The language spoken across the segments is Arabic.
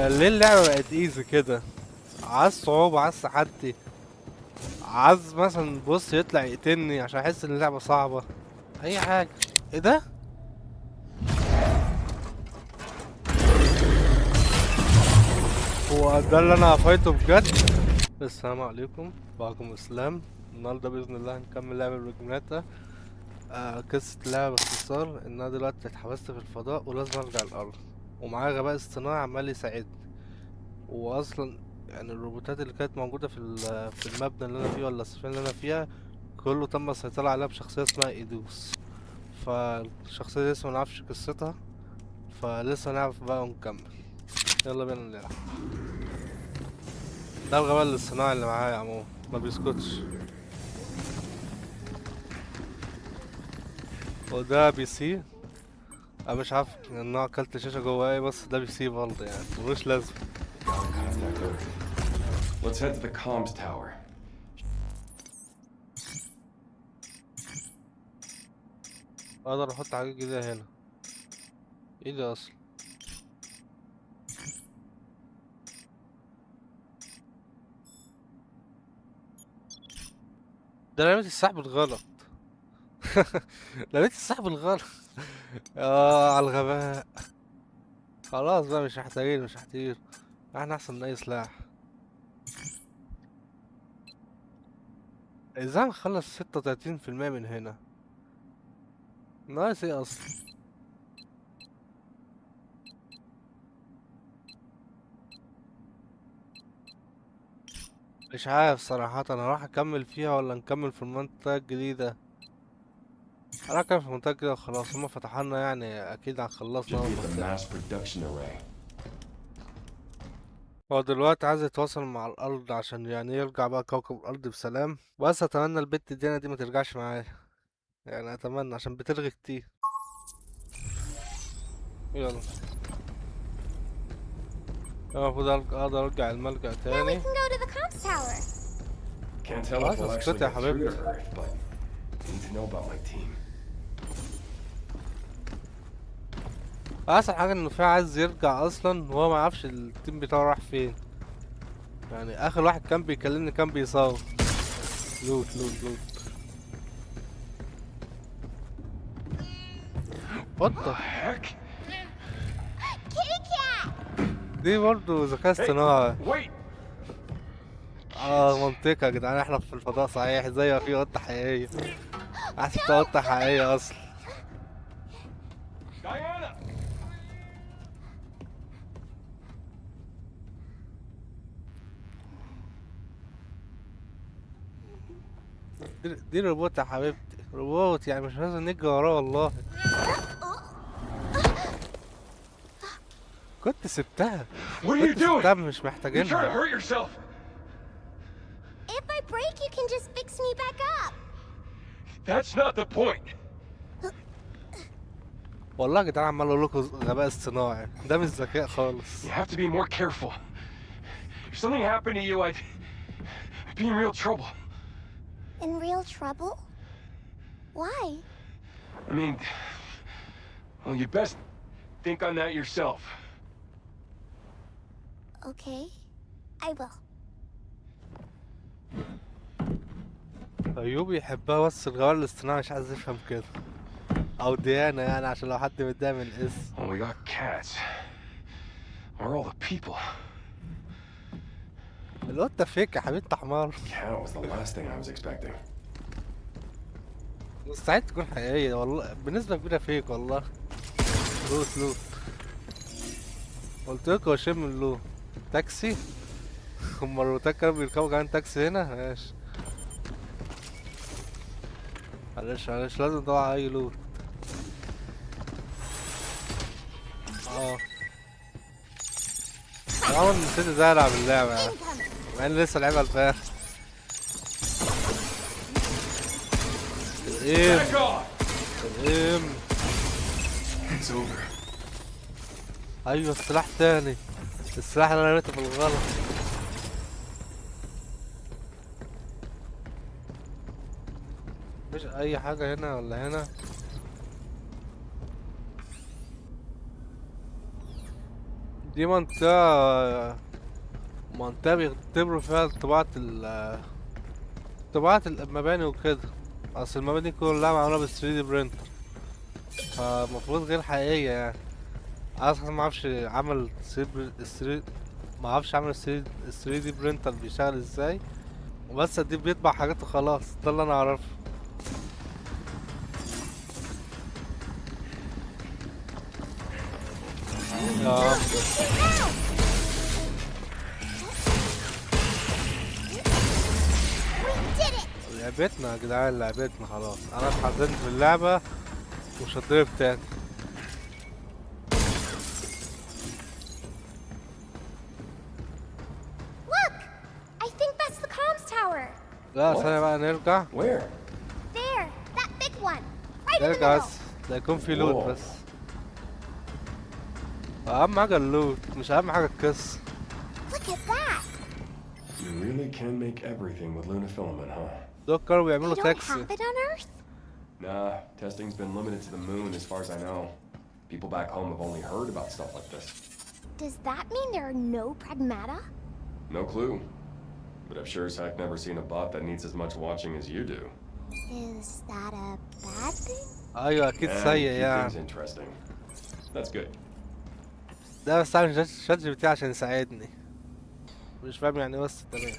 ليه اللعبة بقت ايزي كده؟ عايز صعوبة، عايز تحدي، عايز مثلا بص يطلع يقتلني عشان احس ان اللعبة صعبة. اي حاجة. ايه ده؟ هو ده اللي انا هفايته بجد؟ السلام عليكم، وعليكم السلام. النهارده باذن الله هنكمل لعبة بروجناتا. قصة اللعبة باختصار ان انا دلوقتي اتحبست في الفضاء ولازم ارجع الارض، ومعايا غباء اصطناعي عمال يساعدني. واصلا يعني الروبوتات اللي كانت موجودة في المبنى اللي انا فيه ولا السفينة اللي انا فيها كله تم السيطرة عليها بشخصية اسمها ايدوس. فالشخصية دي لسه منعرفش قصتها، فلسه نعرف بقى ونكمل. يلا بينا نلعب. ده الغباء الاصطناعي اللي معايا عموما ما بيسكتش. وده بي سي. انا مش عارف ان انا اكلت شاشة جوه ايه، بس ده بي سي برضه يعني ملوش لازمة. Got a contact open. Let's head to the comms tower. اقدر احط حاجات جديدة هنا. ايه ده اصلا؟ ده رميت السحب الغلط. رميت السحب الغلط. اه على الغباء. خلاص بقى مش محتاجين. احنا احسن من اي سلاح. ازاي نخلص 36% من هنا؟ ناقص ايه اصلا؟ مش عارف صراحة، انا راح اكمل فيها ولا نكمل في المنطقة الجديدة؟ انا هكمل في المنطقة الجديدة خلاص، هما فتحوا لنا يعني اكيد هنخلصنا Should اول be ما at the نفتح. mass production array. هو دلوقتي عايز يتواصل مع الارض عشان يعني يرجع بقى كوكب الارض بسلام، بس اتمنى البت دينا دي ما ترجعش معايا. يعني اتمنى عشان بتلغي كتير. يلا. المفروض اقدر ارجع الملجأ Now we تاني. can go to the comms tower. Can't tell if خلاص we'll actually اسكتي يا get through to حبيبتي. Earth, but need to know about my team. احسن حاجة انه في عايز يرجع اصلا وهو ما يعرفش التيم بتاعه راح فين. يعني اخر واحد كان بيكلمني كان بيصور. لوت لوت لوت. وات The ذا. heck? Kitty cat! دي برضه ذكاء Hey, اصطناعي. wait! اه Kids. منطقة يا جدعان، احنا في الفضاء صحيح زي ما في قطة حقيقية. حسيتها قطة حقيقية اصلا. Diana! دي روبوت يا حبيبتي، روبوت يعني مش لازم نجري وراه والله. كنت سبتها. What are you كنت doing? سبتها مش Are you trying to محتاجينها. hurt yourself? If I break, you can just fix me back up. That's not the point. والله يا جدعان عمال اقول لكم غباء اصطناعي، ده مش ذكاء You خالص. have to be more careful. If something happened to you, I'd be in real trouble. In real trouble? Why? I mean, well, you best think on that yourself. Okay, I will. ايوب يحبها بس الغباء الاصطناعي مش عايز يفهم كده. او ديانا يعني عشان لو حد متضايق من الاسم. Well, we got cats. Where are all the people? القطة فيك يا حبيبتي حمار. Cat was the last thing I was expecting. مستحيل تكون حقيقية والله، بنسبة كبيرة فيك والله. لوت لوت. قلت لكم اشم اللوت. تاكسي. هما الروتات كانوا بيركبوا كمان تاكسي هنا ماشي. معلش لازم ندور على اي لوت. اه انا اول نسيت ازاي العب اللعبة يعني. Incoming! مع اني لسه لعبها البارح. الايم. Back off! الايم. It's over. ايوه السلاح تاني. السلاح اللي انا رميته في الغلط. مفيش اي حاجة هنا ولا هنا. دي منطقة بيختبروا فيها طباعة المباني وكده. اصل المباني كلها معمولة بال 3D برينتر، فالمفروض غير حقيقية يعني. اصلا ما اعرفش عمل ما اعرفش عمل 3D برينتر بيشتغل ازاي، بس دي بيطبع حاجات وخلاص، ده اللي انا اعرفه. يا عم We did it! لعبتنا يا جدعان، لعبتنا خلاص. انا اتحزنت في اللعبة ومش هتضرب تاني. Look! I think that's the comms tower. لا What? ثانية بقى نرجع. Where? There, that big one. Right in the نرجع middle. بس، لا يكون في لوت Whoa. بس. اهم حاجة اللوت، مش اهم حاجة القصة. Look at that. You really can make everything with lunafilament, huh? دول كانوا They بيعملوا don't تاكسي. have it on Earth? Nah, testing's been limited to the moon as far as I know. People back home have only heard about stuff like this. Does that mean there are no pragmata? No clue. But I've sure as heck never seen a bot that needs as much watching as you do. Is that a bad thing? ايوه اكيد And سيء keep things يعني. interesting. That's good. ده بستعمل شات جي بي تي عشان يساعدني، مش فاهم يعني إيه، بس تمام.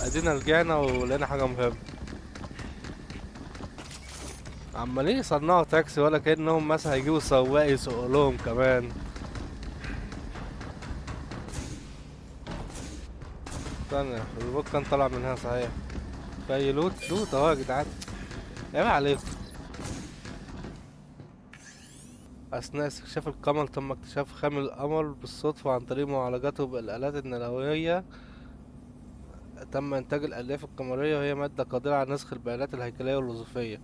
ادينا رجعنا ولقينا حاجة مهمة. عمالين يصنعوا تاكسي ولا كأنهم مثلا هيجيبوا سواق يسوق لهم كمان. استنى، الروبوت كان طالع منها صحيح. في لوت اهو يا جدعان، عيب عليكم. أثناء استكشاف القمر تم اكتشاف خام القمر بالصدفة عن طريق معالجته بالآلات النووية. تم إنتاج الألياف القمرية، وهي مادة قادرة على نسخ البيانات الهيكلية والوظيفية.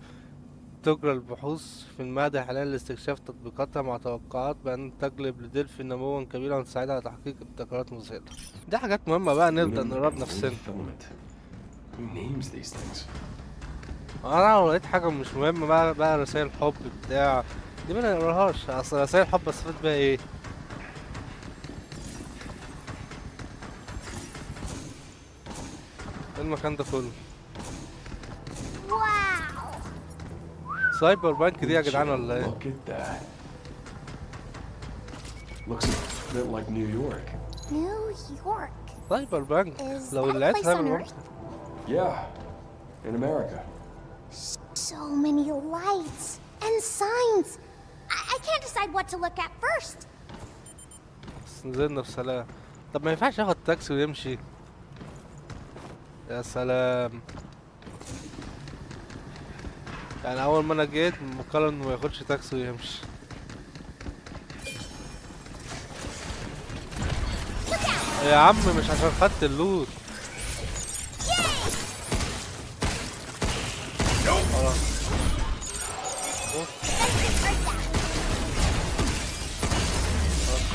تجرى البحوث في المعهد حاليا لاستكشاف تطبيقاتها، مع توقعات بأن تجلب لديلفي نموا كبيرا وتساعدها على تحقيق ابتكارات مذهلة. دي حاجات مهمة بقى، نبدأ نقرب نفسنا. Lunafilament. Who names these things? أنا لو لقيت حاجة مش مهمة بقى رسائل حب بتاع دي ما نقراهاش. أصل رسائل حب استفاد بيها ايه؟ إيه المكان ده كله؟ Wow! سايبر بانك دي يا Would جدعان you ولا ايه؟ Look at that. Looks a bit like New York. New York. سايبر بانك Is لو that a لقيت place سايبر on بانك. Earth? Yeah, in America. So many lights and signs. I can't decide what to look at first. بس نزلنا بسلام. طب ما ينفعش ياخد تاكسي ويمشي؟ يا سلام. يعني اول ما انا جيت مقرر انه ما ياخدش تاكسي ويمشي. يا عم مش عشان خدت اللوت. خلاص.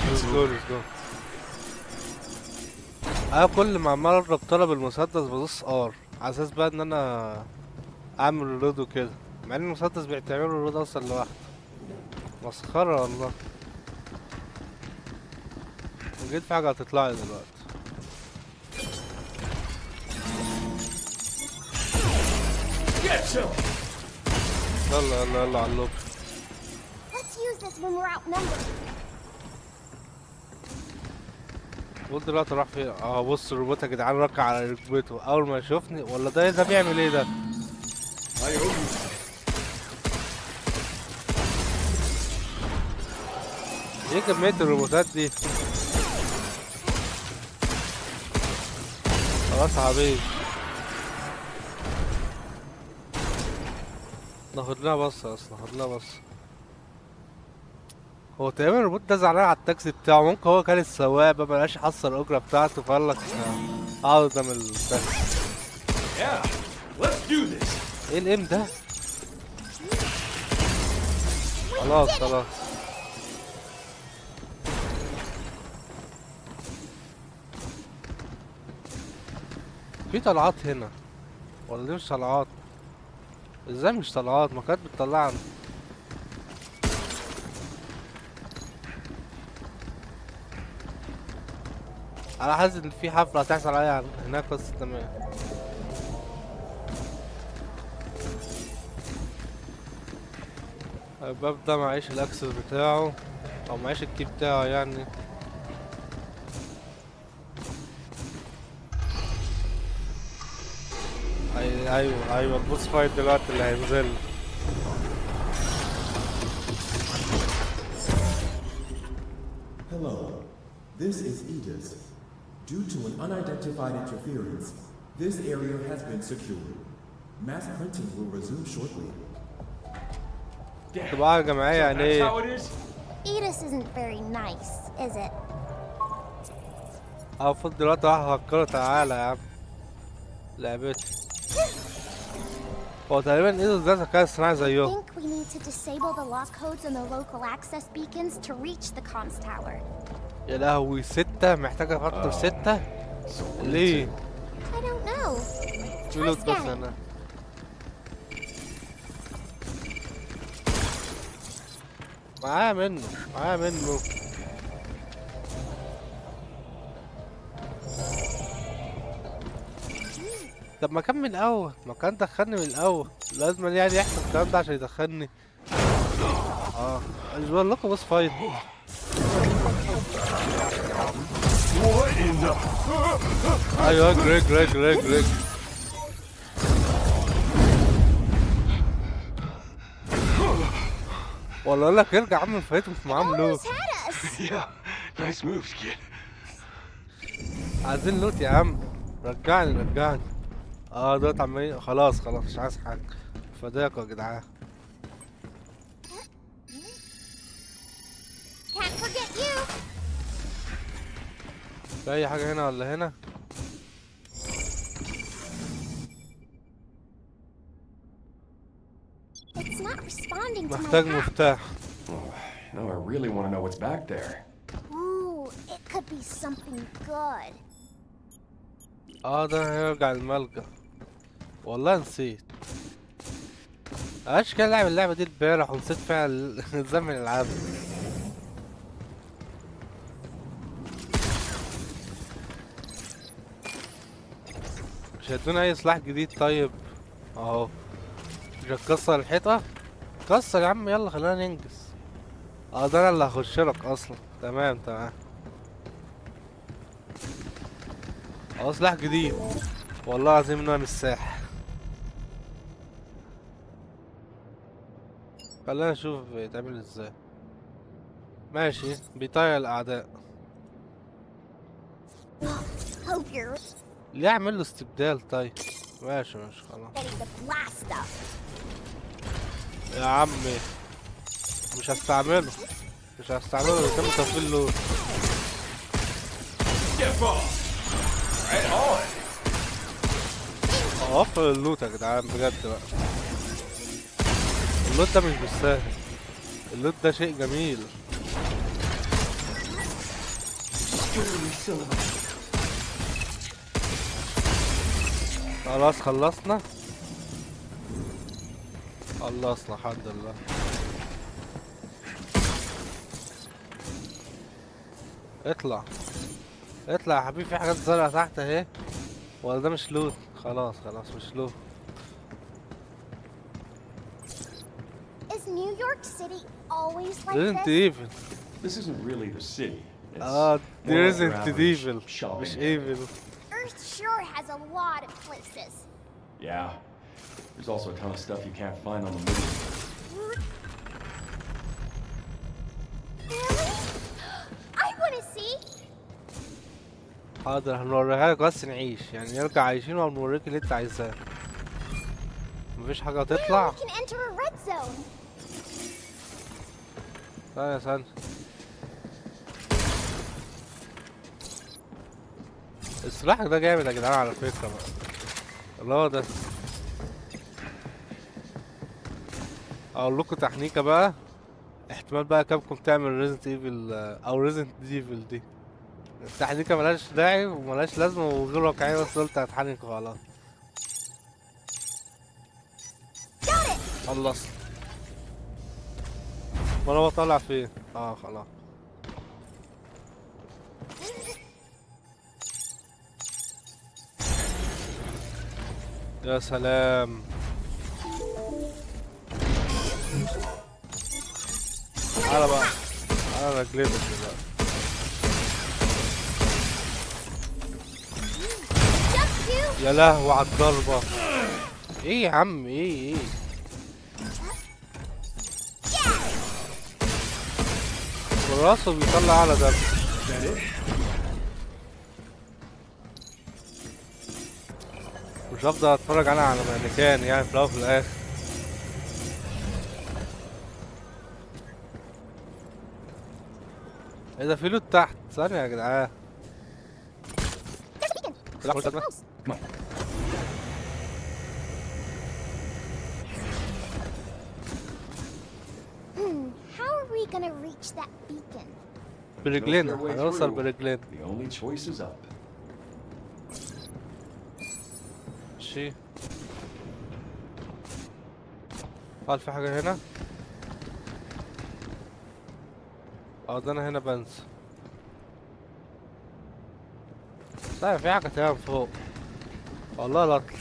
Let's go. انا كل ما عمال اضرب طلب المسدس بدوس ار على اساس بقى ان انا اعمل ريلود وكده، مع ان المسدس بيعتبر ريلود اصلا لوحده. مسخرة والله. جيت في حاجة هتطلع لي دلوقتي. يلا على اللوب. Let's use this when we're outnumbered. قول دلوقتي راح فين؟ اه بص الروبوت يا جدعان ركع على ركبته اول ما يشوفني. ولا ده بيعمل ايه ده؟ ايه كمية الروبوتات دي؟ خلاص يا حبيبي، ناخد لنا بص. هو تقريبا الروبوت ده زعلان على التاكسي بتاعه، ممكن هو كان السواق بقى مبقاش يحصل الأجرة بتاعته فقال لك اقعد قدام التاكسي. Yeah, let's do this. ايه الام ده؟ خلاص. في طلعات هنا ولا دي مش طلعات؟ ازاي مش طلعات؟ ما كانت بتطلعني. انا حاسس ان في حفلة هتحصل عليها هناك بس تمام. الباب ده معيش الاكسس بتاعه او معيش الكي بتاعه يعني. ايوه البوس فايت دلوقتي اللي هينزل. Hello, this is Edis. Due to an unidentified interference, this area has been secured. Mass printing will resume shortly. طباعة جماعية يعني That's ايه؟ how it is? Edis isn't very nice, is it? المفروض دلوقتي راح هكره. تعالى يا عم لعبتي. هو تقريبا ايده ده ذكاء اصطناعي I زيه. think we need to disable the lock codes on the local access beacons to reach the comms tower. يا لهوي 6 محتاجة اكتر 6 ليه؟ I don't know. فلوس Try بس scanning. انا معايا منه. طب ما كان من الاول، ما كان دخلني من الاول. لازم يعني يحصل الكلام ده عشان يدخلني. مش بقول لكم بص فايت. What in the... ايوه جريج. ولا اقول لك ارجع عم فايت مش معاهم لوت. Almost had us. Yeah, nice moves, kid. عايزين لوت يا عم. رجعني. دلوقتي عمالين خلاص مش عايز حاجة. فداكوا يا جدعان. Can't forget you. في اي حاجة هنا ولا هنا؟ It's not responding to my محتاج hack. مفتاح. Now I really want to know what's back there. Ooh, it could be something good. ده هيرجع الملجأ. والله نسيت. عاش كده لعب اللعبة دي امبارح ونسيت فعلا زمن العاب. مش هيدونا اي سلاح جديد طيب؟ اهو. مش هتكسر الحيطة؟ كسر يا عم يلا خلينا ننجز. ده انا اللي هخش لك اصلا. تمام. سلاح جديد. والله العظيم ان انا مش ساح. خلينا نشوف يتعمل ازاي. ماشي بيطير الاعداء. Hope you're ليه اعمل له استبدال طيب؟ ماشي خلاص. ready to blast up. يا عمي مش هستعمله يتم تفصيل له. Get off! Right on! اوفر اللوت يا جدعان بجد بقى. اللوت ده مش بالساهل. اللوت ده شيء جميل. خلاص خلصنا الحمد لله. اطلع يا حبيبي. في حاجات زرقاء تحت اهي. ولا ده مش لوت؟ خلاص مش لوت. Is New York City always like Resident this? Evil. This isn't really the city. It's دي more of your Resident average Evil shopping مش area. ايفل. Earth sure has a lot of places. Yeah. There's also a ton of stuff you can't find on the movie. Really? I want to see. حاضر هنوريها لك بس نعيش يعني نرجع عايشين وهنوريك اللي انت عايزاه. مفيش حاجة Now هتطلع. we can enter a red zone. ثانية السلاح ده جامد يا جدعان على فكرة بقى. اللي هو ده. اقول لكم تحنيكة بقى. احتمال بقى كابكم تعمل ريزنت ايفل او ريزنت ايفل دي. التحنيكة ملهاش داعي وملهاش لازمة وغير واقعية بس قلت هتحنك خلاص. خلصت. وانا بطلع فين؟ خلاص. يا سلام. تعالى بقى، تعالى رجلينا كده. Jump to. يا لهوي على الضربة. ايه يا عم، ايه راسه بيطلع على دم. مش هفضل اتفرج انا على مانيكان يعني في الاول وفي الاخر. ايه ده، في لوت تحت، ثانية يا جدعان. There's a beacon. لا، قلت أنا. Close. Come on. How are we gonna reach that beacon? برجلينا هنوصل برجلينا. The only choice is up. ماشي. هل في حاجة هنا؟ اه ده انا هنا بنسى. لا في حاجة تانية فوق. والله لا اطلع.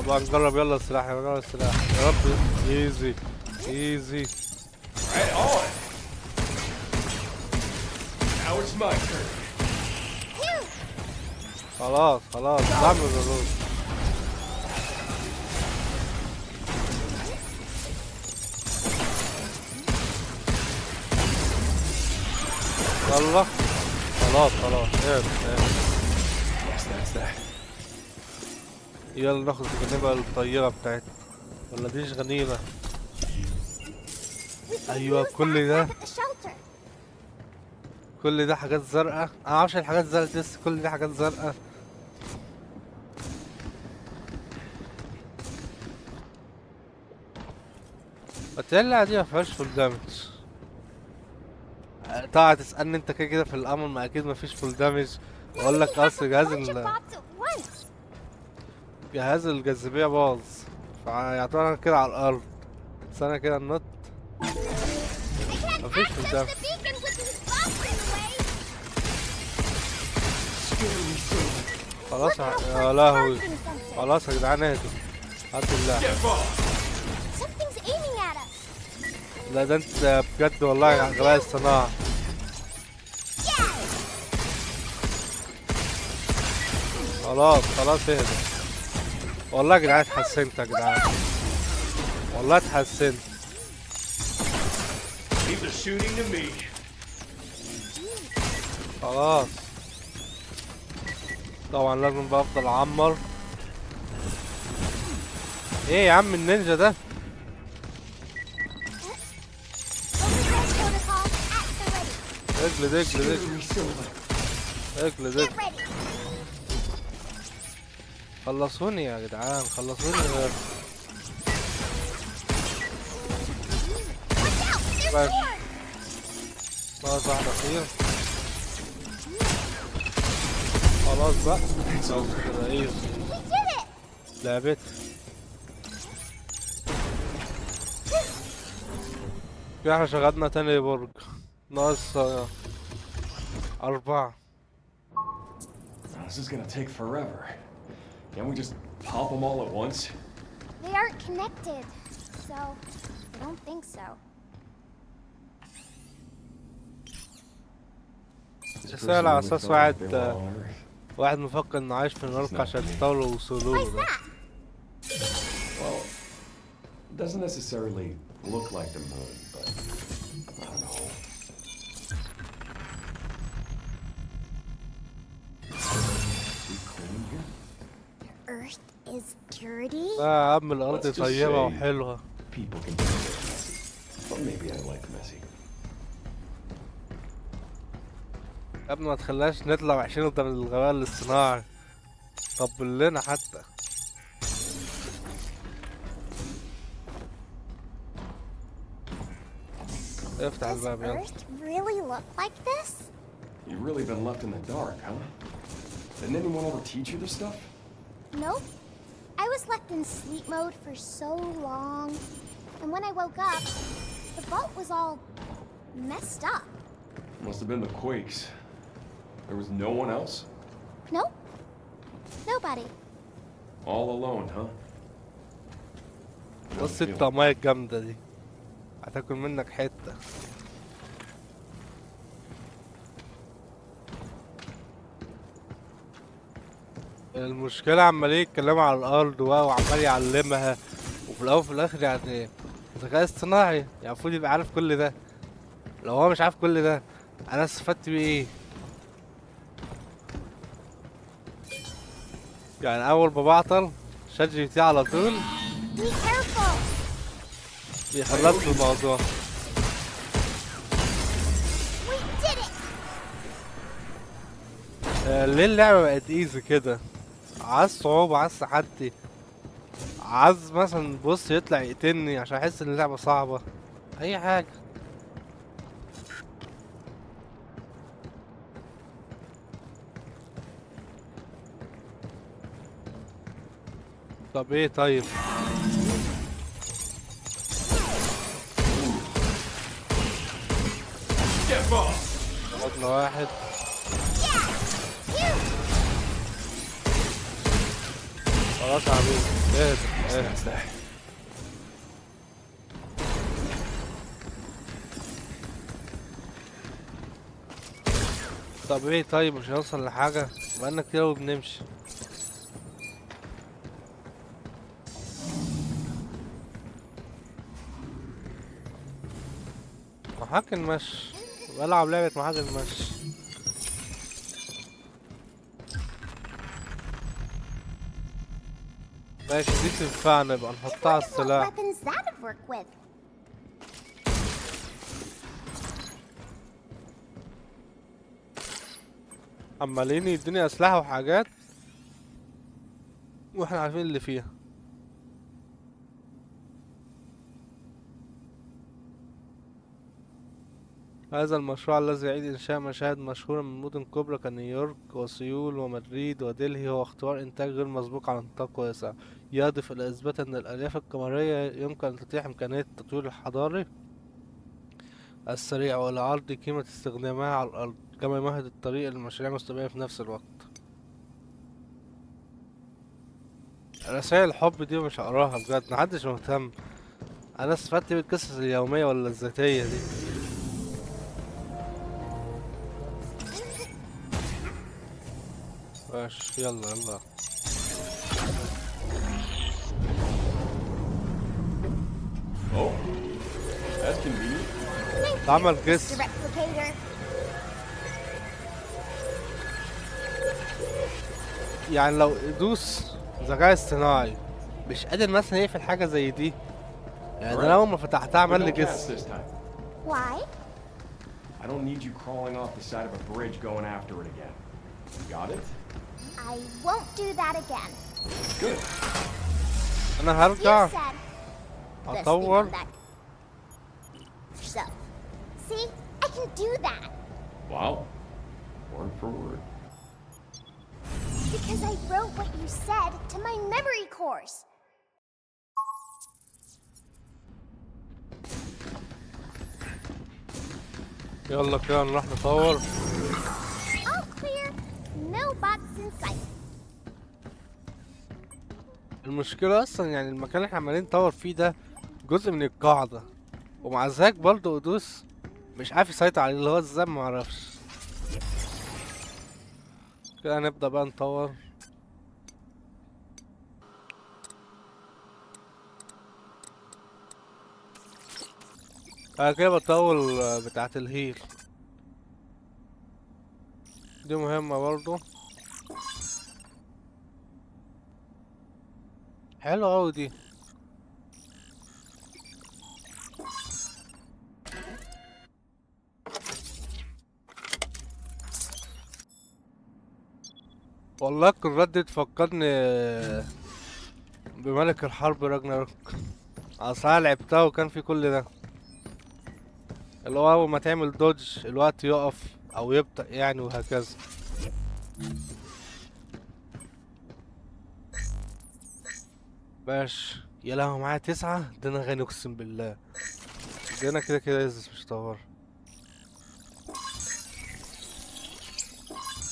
بقى نجرب، يلا السلاح، يلا السلاح يا رب. ايزي ايزي. Right on. Now it's my turn. خلاص نعمل الرز. يلا خلاص ايه Yes, that's that. يلا ناخد الغنيمة الطيبة بتاعتنا. ولا ديش غنيمة؟ We can أيوة، use كل that ده. back at the shelter. كل ده حاجات زرقاء. انا معرفش الحاجات الزرقاء دي، بس كل دي حاجات زرقاء. التقلع دي مفيهاش فول دامج. طبعا تسألني انت كده كده في الأمر، ما أكيد مفيش فول دامج. أقول لك أصل جهاز الجاذبية باظ، فيعتبر كده على الأرض. سنة كده النط مفيش فول دامج. خلاص يا لهوي. خلاص يا جدعان اهدوا، هاتوا الله. Something's aiming at us. لا ده انت بجد والله غباء الصناعة. خلاص اهدى. والله يا جدعان اتحسنت يا جدعان، والله اتحسنت. Leave the shooting to me. خلاص طبعا لازم بقى افضل اعمر. ايه يا عم النينجا ده؟ Overdrive protocol at the ready. اجلد Get ready. خلصوني يا جدعان، خلصوني. Watch out! There's Right. swords. ناقص واحد اخير. خلاص بقى كده ايه We did it. لعبت. كده احنا شغلنا تاني برج. ناقص 4. This is gonna take forever. Can't we just pop them all at once? They aren't connected, so I don't think so. رسالة على أساس They were on واحد Earth. مفكر إنه عايش في المريخ عشان يطولوا وصولوا Why's له ده. that? Well, it doesn't necessarily look like the moon, but I don't know. Is it clean here? Earth is dirty. لا يا عم الأرض Let's just طيبة say- وحلوة. People can be a bit messy. But maybe I like messy. يا ابني ما تخليناش نطلع وحشين قدام الغباء الاصطناعي. طبل لنا حتى. افتح Does الباب يلا. Earth really look like this? You've really been left in the dark, huh? Didn't anyone ever teach you this stuff? Nope. I was left in sleep mode for so long. And when I woke up, the vault was all messed up. Must have been the quakes. There was no one else? No? Nobody. All alone, huh? No بص feeling. الطعمية الجامدة دي هتاكل منك حتة. المشكلة عمالين يتكلموا على الأرض وعمال يعلمها، وفي الأول وفي الآخر يعني ذكاء اصطناعي يعني المفروض يبقى عارف كل ده. لو هو مش عارف كل ده أنا استفدت بيه ايه؟ يعني أول ما بعطل شات جي بي تي على طول Be careful. بيخلص في الموضوع. We did it. ليه اللعبة بقت ايزي كده؟ عايز صعوبة، عايز تحدي، عايز مثلا بص يطلع يقتلني عشان احس ان اللعبة صعبة، اي حاجة. طب ايه طيب؟ Get off! خدنا واحد. خلاص يا حبيبي اهدى اهدى. That's that. طب ايه طيب مش هنوصل لحاجة؟ بقالنا كتير اوي بنمشي. محاك المشي، بلعب لعبة محاك المشي. ماشي دي تنفعنا، يبقى نحطها على What السلاح. weapons that would work with? عمالين يديني اسلحة وحاجات واحنا عارفين اللي فيها. هذا المشروع الذي يعيد إنشاء مشاهد مشهورة من مدن كبرى كنيويورك وسيول ومدريد ودلهي هو اختبار إنتاج غير مسبوق على نطاق واسع، يهدف إلى إثبات أن الألياف القمرية يمكن أن تتيح إمكانية التطوير الحضاري السريع ولعرض قيمة استخدامها على الأرض، كما يمهد الطريق لمشاريع مستقبلية في نفس الوقت. رسائل الحب دي مش هقراها بجد، محدش مهتم. أنا استفدت بالقصص اليومية ولا الذاتية دي. ماشي يلا يلا. Oh, that's convenient. اتعمل The جسر. replicator. يعني لو يدوس ذكاء اصطناعي مش قادر مثلا يقفل حاجة زي دي، يعني انا اول ما فتحتها But عمل no لي cats جسر. this time. Why? I don't need you crawling off the side of a bridge going after it again. Got it? I won't do that again. Good. انا You هرجع said this thing اطور. on that. So, see, I can do that Wow. Word for word. because I wrote what you said to my memory course. يلا كده نروح نطور. All clear. No bots in sight. المشكلة اصلا يعني المكان اللي احنا عمالين نطور فيه ده جزء من القاعدة، ومع ذلك برضه قدوس مش عارف يسيطر عليه، اللي هو ازاي معرفش. كده نبدأ بقى نطور. انا كده بطول بتاعة الهيل دي مهمة برضو. حلو اوي دي. والله القارات دي تفكرني بملك الحرب راجناروك، اصل انا لعبتها وكان في كل ده، اللي هو اول ما تعمل دوج الوقت يقف او يبطأ يعني وهكذا. باش يا لهوي معايا 9، ده انا غني اقسم بالله. ده انا كده كده يزس مش طور.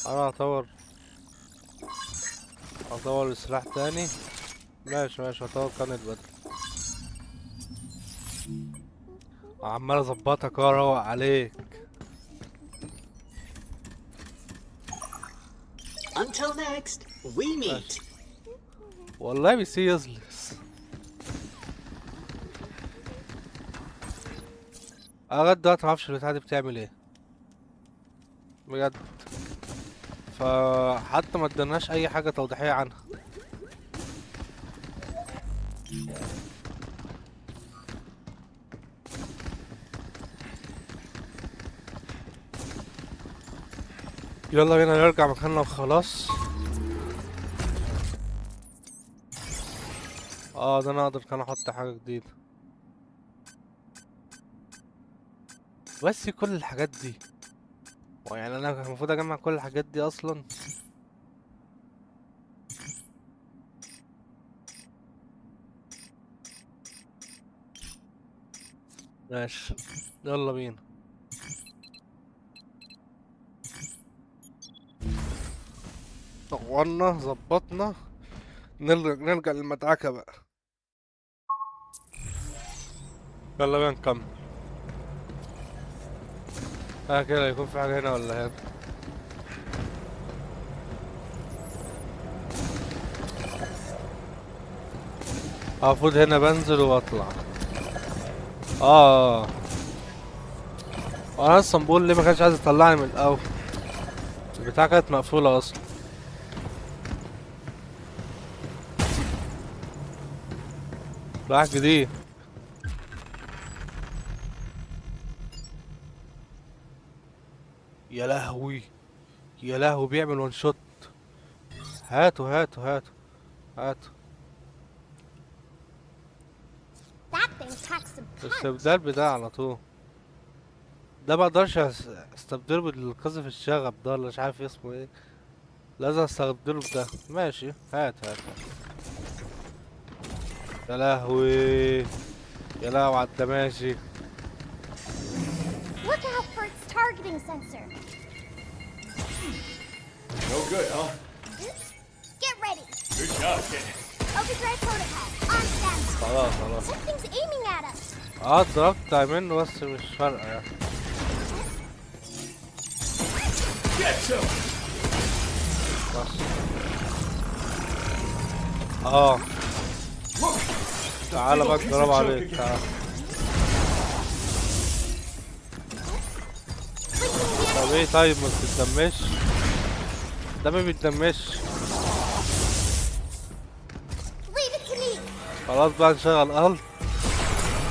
انا هطور اطور السلاح تاني. ماشي ماشي، هطور كان البدل. عمال اظبطك اروق عليك. Until next, we meet. ماشي. والله بيسي يزلس. انا لغاية دلوقتي معرفش البتاعة دي بتعمل ايه بجد، فحتى ما اداناش اي حاجة توضيحية عنها. يلا بينا نرجع مكاننا وخلاص. ده انا اقدر كان احط حاجة جديدة، بس كل الحاجات دي يعني انا كان المفروض اجمع كل الحاجات دي اصلا. ماشي يلا بينا. طورنا ظبطنا، نرجع للمدعكة بقى. يلا بينا نكمل. كده يكون في حاجة هنا ولا هنا؟ المفروض هنا بنزل واطلع. اه انا اصلا بقول ليه ما كانش عايز يطلعني من الاول، البتاعة كانت مقفولة اصلا. راح جديد. يا لهوي يا لهوي، بيعمل وان شوت. هاتوا هاتوا هاتوا هاتوا. That thing packs some punch. الاستبدال بتاع على طول ده ما اقدرش استبدله بالقذف الشغب ده، ولا مش عارف اسمه ايه، لازم استبدله بده. ماشي هات هات. يا لهوي يا لهوي على الدماشي. Look out for its targeting sensor. No good, huh? Get ready. Good job, kid. Overdrive protocol on standby. خلاص خلاص. Something's aiming at us. ضربت منه بس مش فارقة يعني. Get some. بس Look. تعالى بقى اضرب عليك تعالى. طب ايه طيب ما بتتدمش؟ ده ما بيتدمش. Leave it to me. خلاص بقى نشغل ال.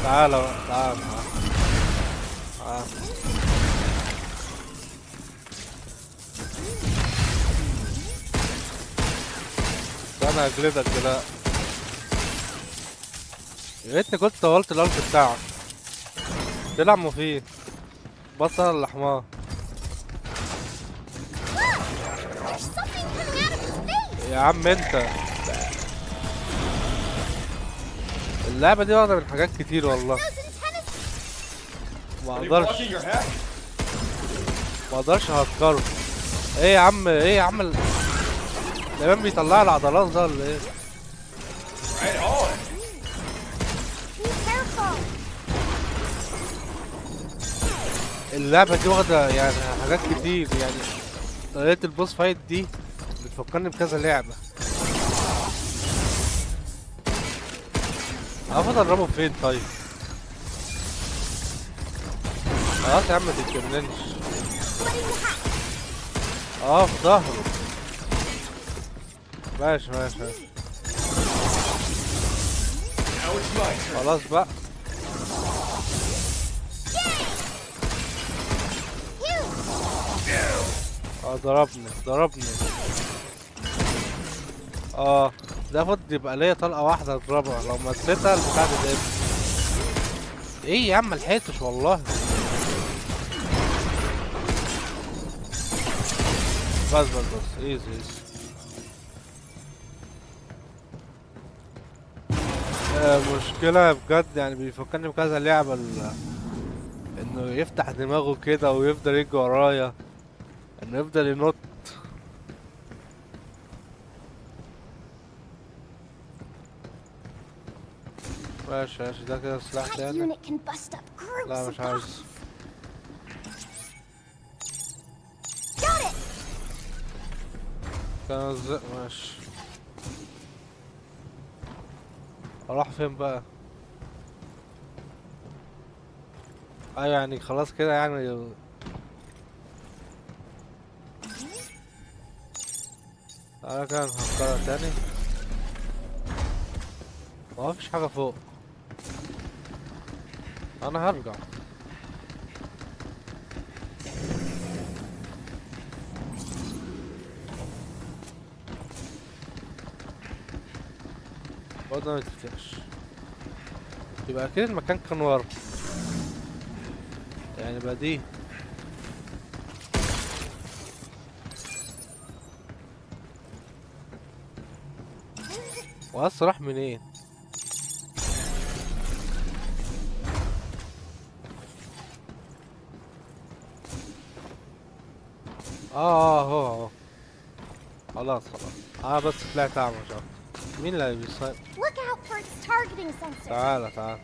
تعالى بقى تعالى تعالى. انا هجلدك كده. يا ريتني كنت طولت الالت بتاعك، تلعب مفيد. بص انا الحمار. There's something coming out of his face. يا عم انت، اللعبة دي واخدة من حاجات كتير والله. Those antennas. ما Are you اقدرش blocking your hat? ما اقدرش اهكره. ايه يا عم ايه يا عم دايما بيطلع العضلات ده ولا ايه؟ Right on. Be careful. اللعبة دي واخدة يعني حاجات كتير يعني. طريقة البوس فايت دي بتفكرني بكذا لعبة. المفروض اضربه فين طيب؟ خلاص يا عم متتجننش. Letting the hat. في ظهره. ماشي ماشي ماشي. Now it's my turn. خلاص بقى. You. ضربني. ده المفروض يبقى ليا طلقة واحدة اضربها، لو مسيتها البتاع دي تقفل. ايه يا عم ملحقتش والله. بس ايزي. مشكلة بجد يعني، بيفكرني بكذا لعبة انه يفتح دماغه كده ويفضل يجي ورايا، انه يفضل ينط. ماشي ماشي، ده كده سلاح That تاني. unit can bust up groups لا of مش عايز. bots. Got it. كان ماشي. اروح فين بقى؟ يعني خلاص كده يعني. انا كان هفكرها تاني. ما فيش حاجة فوق. انا هرجع. برضه ما يتفتحش. يبقى اكيد المكان كان ورا. يعني بديه. وأصل راح منين؟ هو خلاص خلاص. بس طلعت اعمى مش اكتر. مين اللي بيصير؟ Look out for its targeting sensor. تعالى تعالى.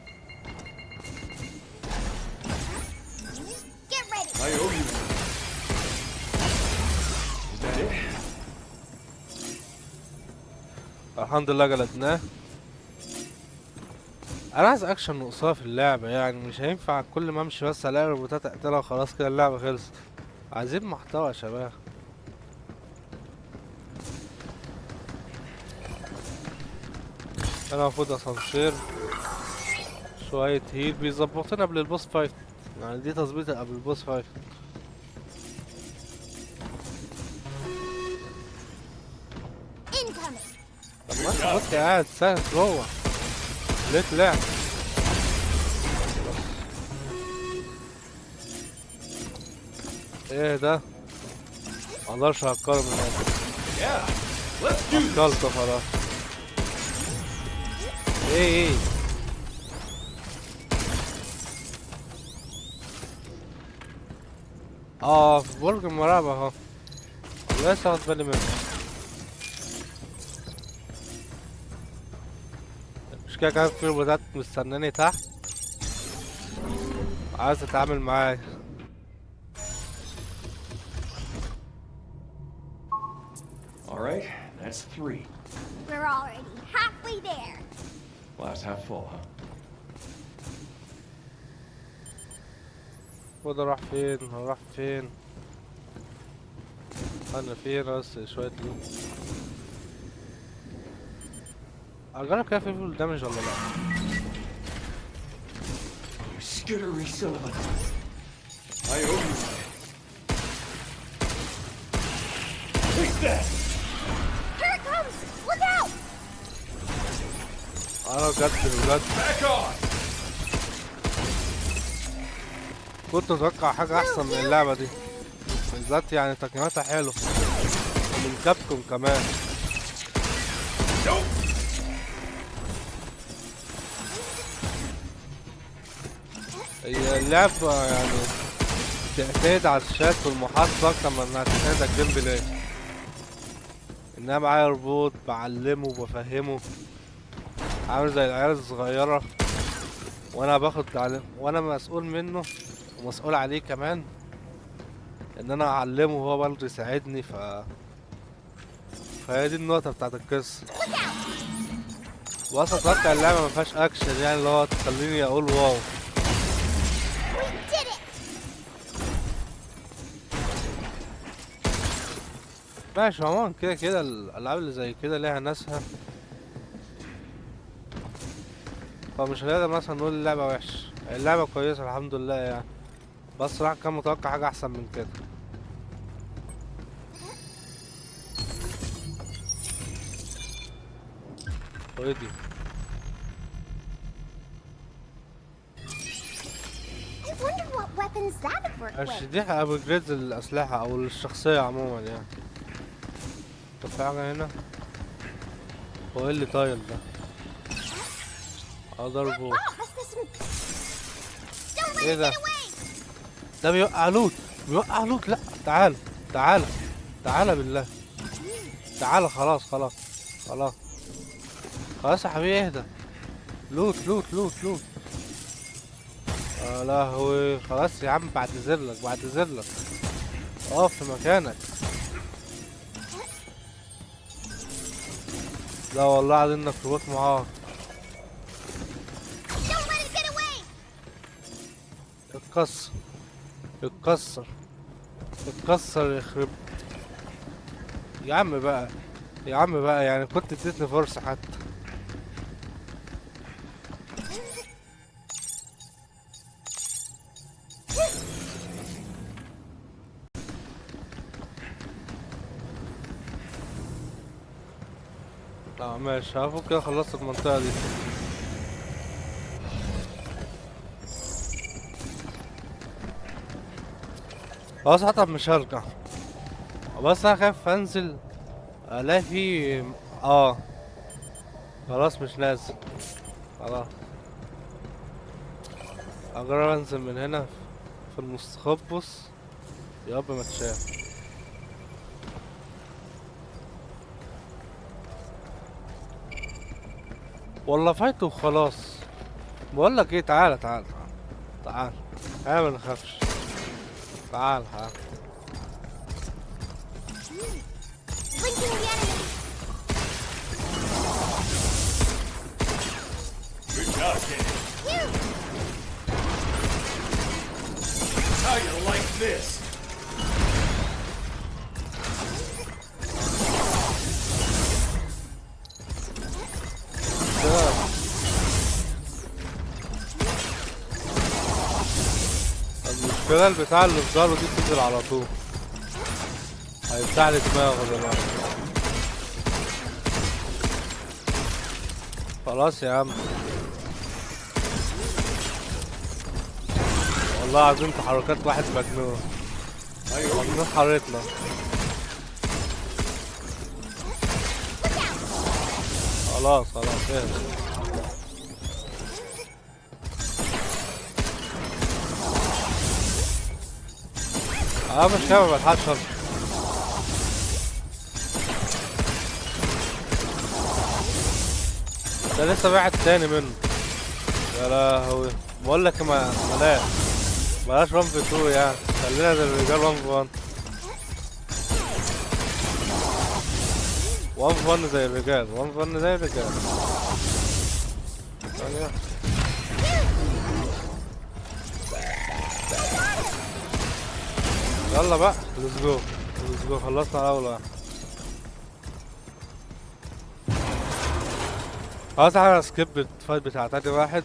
Get ready. I owe you. Is that it? الحمد لله جلدناه. انا عايز اكشن نقصها في اللعبة، يعني مش هينفع كل ما امشي بس الاقي روبوتات اقتلها وخلاص كده اللعبة خلصت. عايزين محتوى يا شباب. انا المفروض اسانسير شوية هيل بيظبطونا قبل البوس فايت، يعني دي تظبيطة قبل البوس فايت. Incoming. طب ما انت كنت قاعد ساكت جوه ليه طلعت؟ ايه ده؟ مقدرش هكره من هنا. Yeah. Let's do this. هكرته خلاص. ايه في برج المراقبة اهو. لسه واخد بالي منه. مش كده كان في روبوتات مستناني تحت عايز اتعامل معايا. All right, that's 3. We're already halfway there. Glass half full, huh? وده راح فين؟ راح فين؟ انا فين بس شوية لوت. اجرب كده في فول دامج ولا لا؟ You skittery son of a... I owe you. Take that! Here it comes. Look out. انا بجد Back off! كنت اتوقع حاجة احسن من اللعبة دي، بالذات يعني تقييماتها حلو ومن كابكوم كمان. Nope! هي اللعبة يعني تعتمد على الشات والمحادثة أكتر من إنها تعتمد على الجيم بلاي. إنها معايا روبوت بعلمه وبفهمه عامل زي العيال الصغيرة، وأنا باخد وأنا مسؤول منه ومسؤول عليه كمان، إن أنا أعلمه وهو برضه يساعدني. فهي دي النقطة بتاعت القصة. وأصلا أتوقع اللعبة مفيهاش أكشن يعني اللي هو تخليني أقول واو. We did it. ماشي عموما كده كده الألعاب اللي زي كده ليها ناسها، فمش هنقدر مثلا نقول اللعبة وحش. اللعبة كويسة الحمد لله يعني، بس راح كان متوقع حاجة أحسن من كده. وايه دي؟ I wonder what weapons that would work ماشي with. دي ابجريد الأسلحة أو الشخصية عموما يعني. طب في حاجة هنا؟ هو ايه اللي طايل ده؟ أضربه. That bot must have some. Don't let ايه it ده؟ get away. ده بيوقع لوت، بيوقع لوت. لأ تعال تعال تعال بالله تعال. خلاص خلاص خلاص خلاص يا حبيبي اهدى. لوت لوت لوت لوت. يا لهوي، خلاص يا عم، بعتذرلك بعتذرلك. اقف في مكانك. لا والله عايزين انك تروح معاه. Don't let it get away! اتكسر اتكسر اتكسر يخرب. يا عم بقى، يا عم بقى، يعني كنت اديتني فرصة حتى. لا ماشي، هفك كده، خلصت المنطقة دي. خلاص حتى مش هرجع، بس انا خايف انزل الاقي في خلاص مش نازل. خلاص اجرب انزل من هنا في المستخبص، يا رب ما تشاف. والله فايته وخلاص. بقول لك ايه، تعالى تعالى تعالى تعالى، ما نخافش. تعال تعال. Blinking the enemy! Good job, kid. Phew! How you like this? كده. المشكلة البتاع اللي في ظهره دي بتنزل على طول، هيفتح لي دماغه دلوقتي. خلاص يا عم، والله العظيم تحركات واحد مجنون. مجنون حريتنا. خلاص خلاص اهدى. اه مش كده، ما بلحقش أرجع. ده لسه واحد تاني منه. يا لهوي، بقول لك بلاش 1 في 2 يعني، خلينا زي الرجال 1 في 1. 1 في 1 زي الرجال، 1 في 1 زي الرجال. ثانية. يلا بقى، ليتس جو ليتس جو، خلصنا اول واحد. خلاص انا سكيب الفايت بتاع تاني واحد،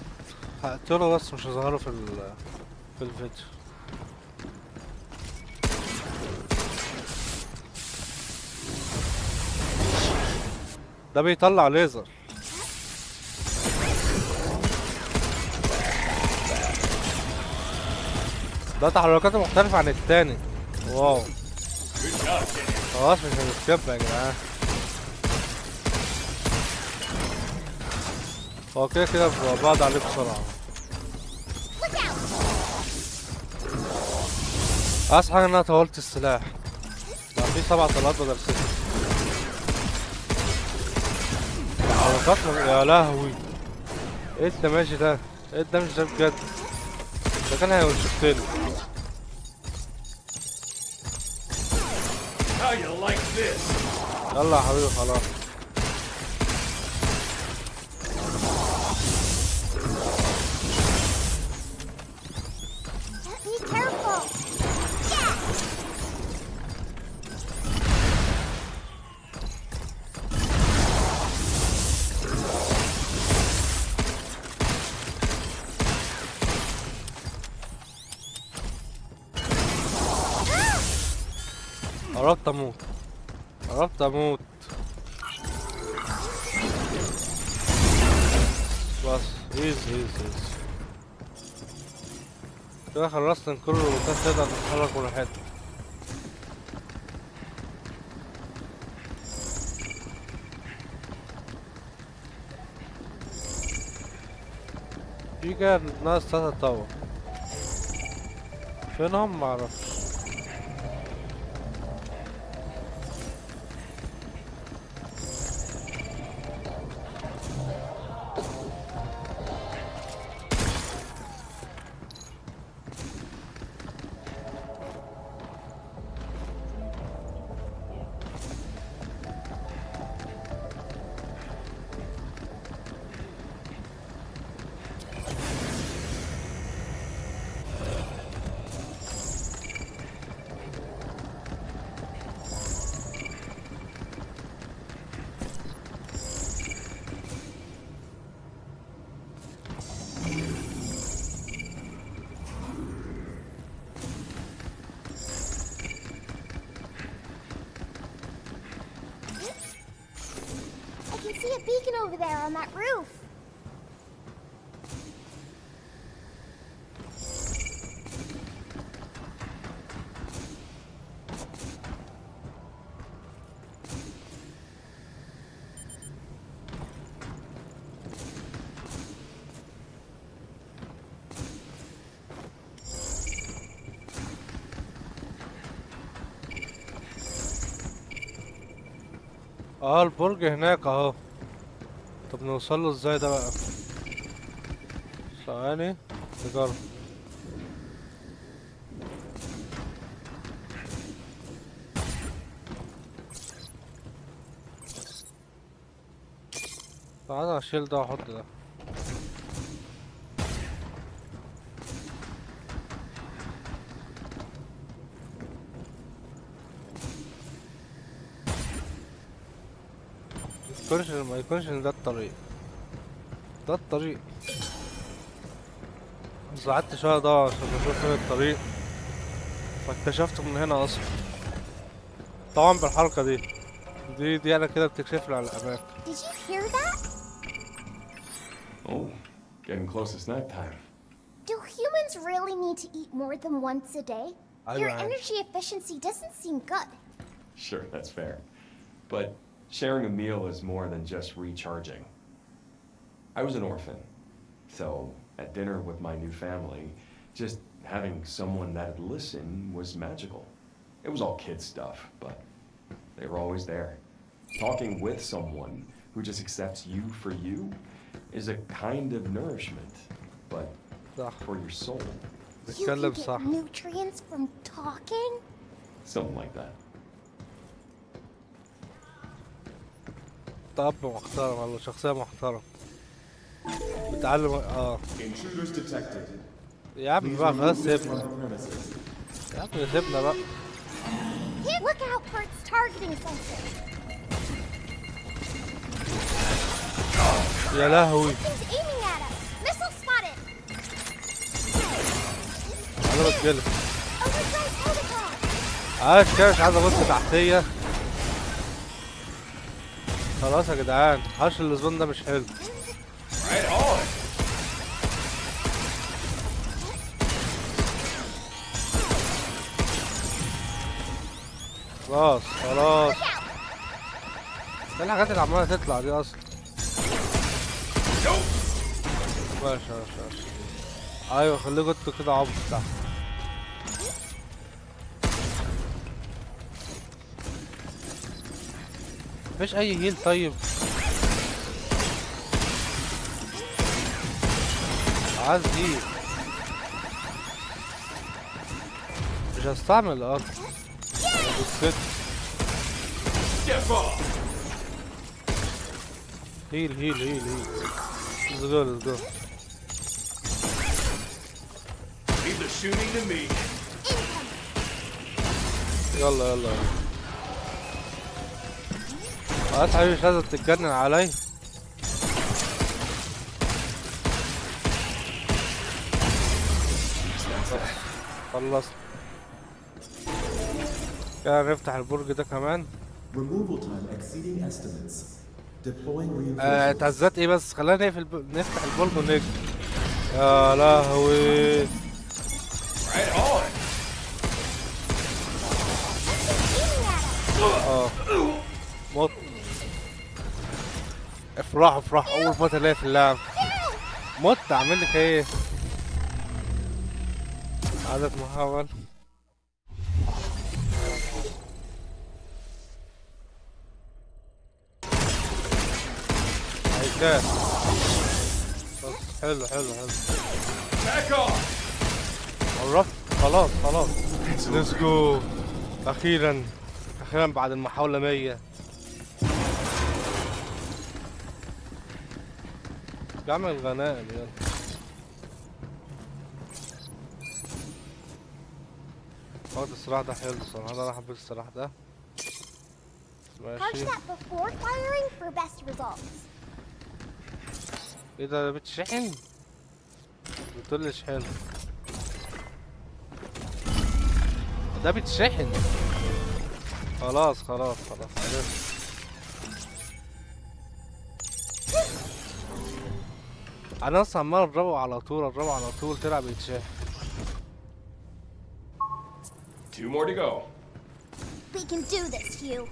هقتله بس مش هظهره في الفيديو. ده بيطلع ليزر. ده تحركاته مختلفة عن التاني. واو. Good job, kid. خلاص مش هنسكيب يا جدعان. هو كده كده بعض عليه بسرعة. Look out! أحسن حاجة إن أنا طولت السلاح، بقى فيه 7 طلقات بدل 6. حركات يا لهوي، ايه الدماج ده؟ ايه الدمج ده بجد؟ ده كان هيوشفتني. How you like this? يلا يا حبيبي خلاص. Be careful! Yeah! قربت اموت، قربت اموت. بس ايزي. كده خلصت من كل الروبوتات، تقدر تتحرك براحتك. في كده ناقص 3 طاوة، فينهم معرفش. over there on that roof. البرج هناك اهو. طب نوصل له ازاي ده بقى؟ ثواني نجرب. تعالى اشيل ده واحط ده. ما يكونش ان ده الطريق. ده الطريق. قعدت شوية ادور عشان اشوف فين الطريق، فاكتشفته من هنا اصلا. طبعا بالحركة دي انا كده بتكشف لي على الاماكن. Did you hear that? Oh, getting close to snack time. Do humans really need to eat more than once a day? Your Alright. energy efficiency doesn't seem good. Sure, that's fair. But sharing a meal is more than just recharging. I was an orphan, so at dinner with my new family, just having someone that'd listen was magical. It was all kid stuff, but they were always there. Talking with someone who just accepts you for you is a kind of nourishment, but صح. for your soul. You can بتكلم get صح. nutrients from talking? Something like that. طب محترم والله، شخصية محترم. بتعلم Intruders detected. يا عم Please بقى remove خلاص from سيبنا. the premises. يا عم سيبنا بقى. Look out for its targeting sensor. يا لهوي Something's aiming at us. Missile spotted. انا بتجلد. Overdrive protocol. عايش كده مش عايز ابص تحتية. خلاص يا جدعان، حش الزبون ده مش حلو. خلاص خلاص. ايه الحاجات اللي عمالة تطلع دي اصلا؟ ماشي ماشي ماشي. ايوه خليكوا انتوا كده عبط تحت. مفيش اي هيل طيب؟ عايز هيل. مش هستعمل الارض. بس هيل. Let's go. Leave the shooting to me. يلا خلاص حبيبي، مش لازم تتجنن علي. خلصت كده، نفتح البرج ده كمان. Removal time exceeding estimates. Deploying تعزات ايه بس، خلينا نفتح البرج ونجري. يا لهوي Right on. موت. افرح اول فترة ليا في اللعب. موت اعمل لك ايه؟ عدد محاول. هيكات بس. حلو Back off. قربت. خلاص ليتس جو. اخيرا بعد المحاولة 100. بعمل غنائم يلا. السلاح ده حلو الصراحة، انا حبيت السلاح ده. Charge ماشي. that before firing for best results. ايه ده بتشحن؟ بتقول شحن. ده بتشحن. خلاص عرفت. انا اصلا عمال اضربه على طول اضربه على طول طلع بيتشاف. 2 more to go. We can do this, Hugh.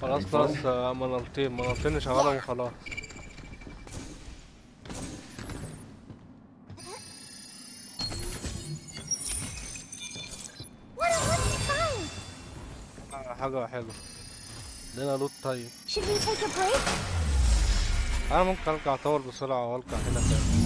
خلاص Having fun? خلاص منارتين نشغلهم وخلاص. What a fun! حاجة حلوة. لنا لوت طيب. Should we take a break? انا ممكن ارجع اطور بسرعة وارجع هنا تاني.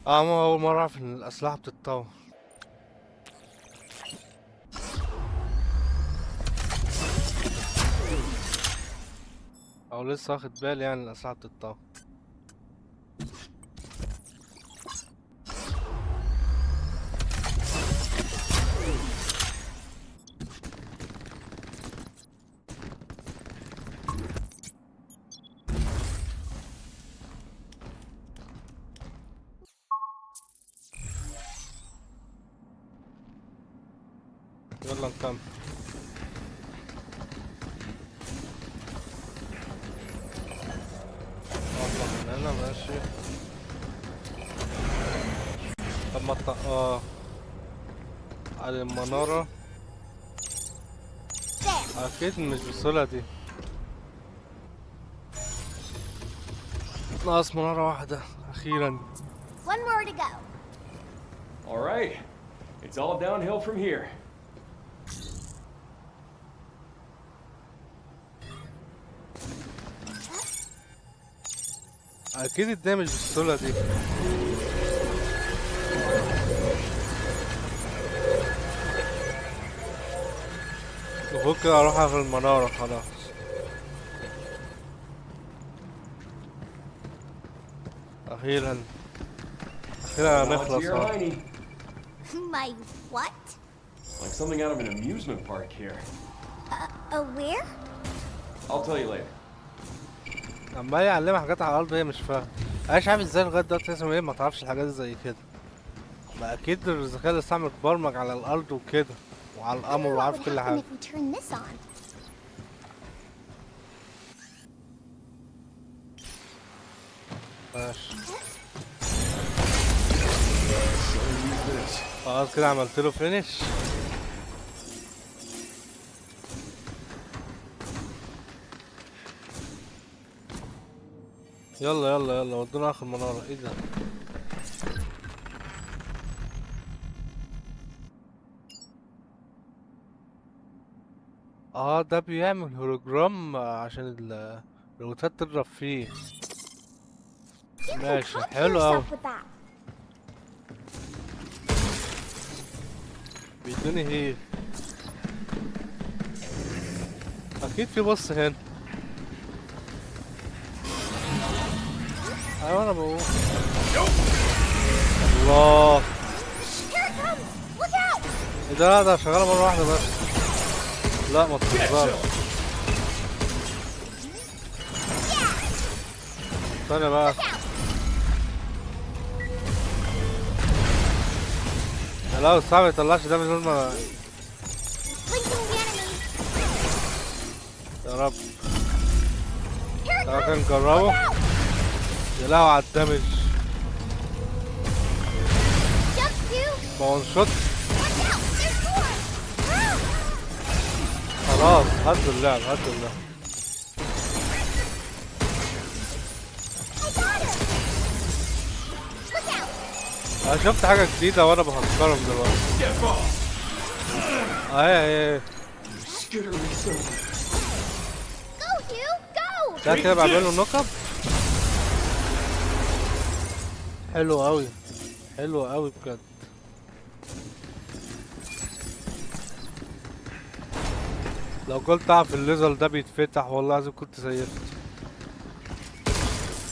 ما أول مرة أعرف إن الأسلحة بتتطور. أو لسه واخد بالي يعني الأسلحة بتتطور. يلا نكمل. اطلع من هنا ماشي. طب ما على المنارة. There. أكيد مش بالسهولة دي. ناقص منارة واحدة أخيرا. One more to go. All right. It's all downhill from here. أكيد الدنيا مش بالسهولة دي. المفروض كده أروح في المنارة خلاص. أخيرا Volunteer هنخلص Heine. My what? Like something out of an amusement park here. Where? I'll tell you later. عمال يعلمها حاجات على الأرض هي مش فاهمة. أنا مش عارف ازاي لغاية دلوقتي اسمه ايه ما تعرفش الحاجات زي كده. ما أكيد الذكاء الاصطناعي متبرمج على الأرض وكده وعلى I القمر wonder what وعارف would كل happen حاجة. if we turn this on. ماشي So use this. خلاص كده عملت له فينيش. يلا يلا يلا ودونا آخر منارة. ايه ده؟ ده بيعمل هولوجرام عشان الروبوتات تضرب فيه. You can ماشي cut حلو أوي. yourself with that. بيدوني هيل. أكيد في بص هنا. أيوة أنا بقول. الله. Here it comes! Look out! ايه ده؟ لا ده شغالة مرة واحدة بس. لا ما تهزرش. ثانية بقى. لا الصعب يطلعش ده من غير ما. Blinking the enemy. يا رب. Here it تعالى كده comes! نجربه. Look out! يا لهوي على الدمج. Jump you! ما وان شوت. Watch out! There's more! خلاص هدوا اللعب هدوا اللعب. I got her! Look out! انا شفت حاجة جديدة وانا بهكرهم دلوقتي. Get off! اهي Skitter me so. Go, Hugh! Go! ده كده بعمله نوك اب. حلو اوي حلو اوي بجد. لو قلت اعرف الليزر ده بيتفتح والله العظيم كنت سيفت.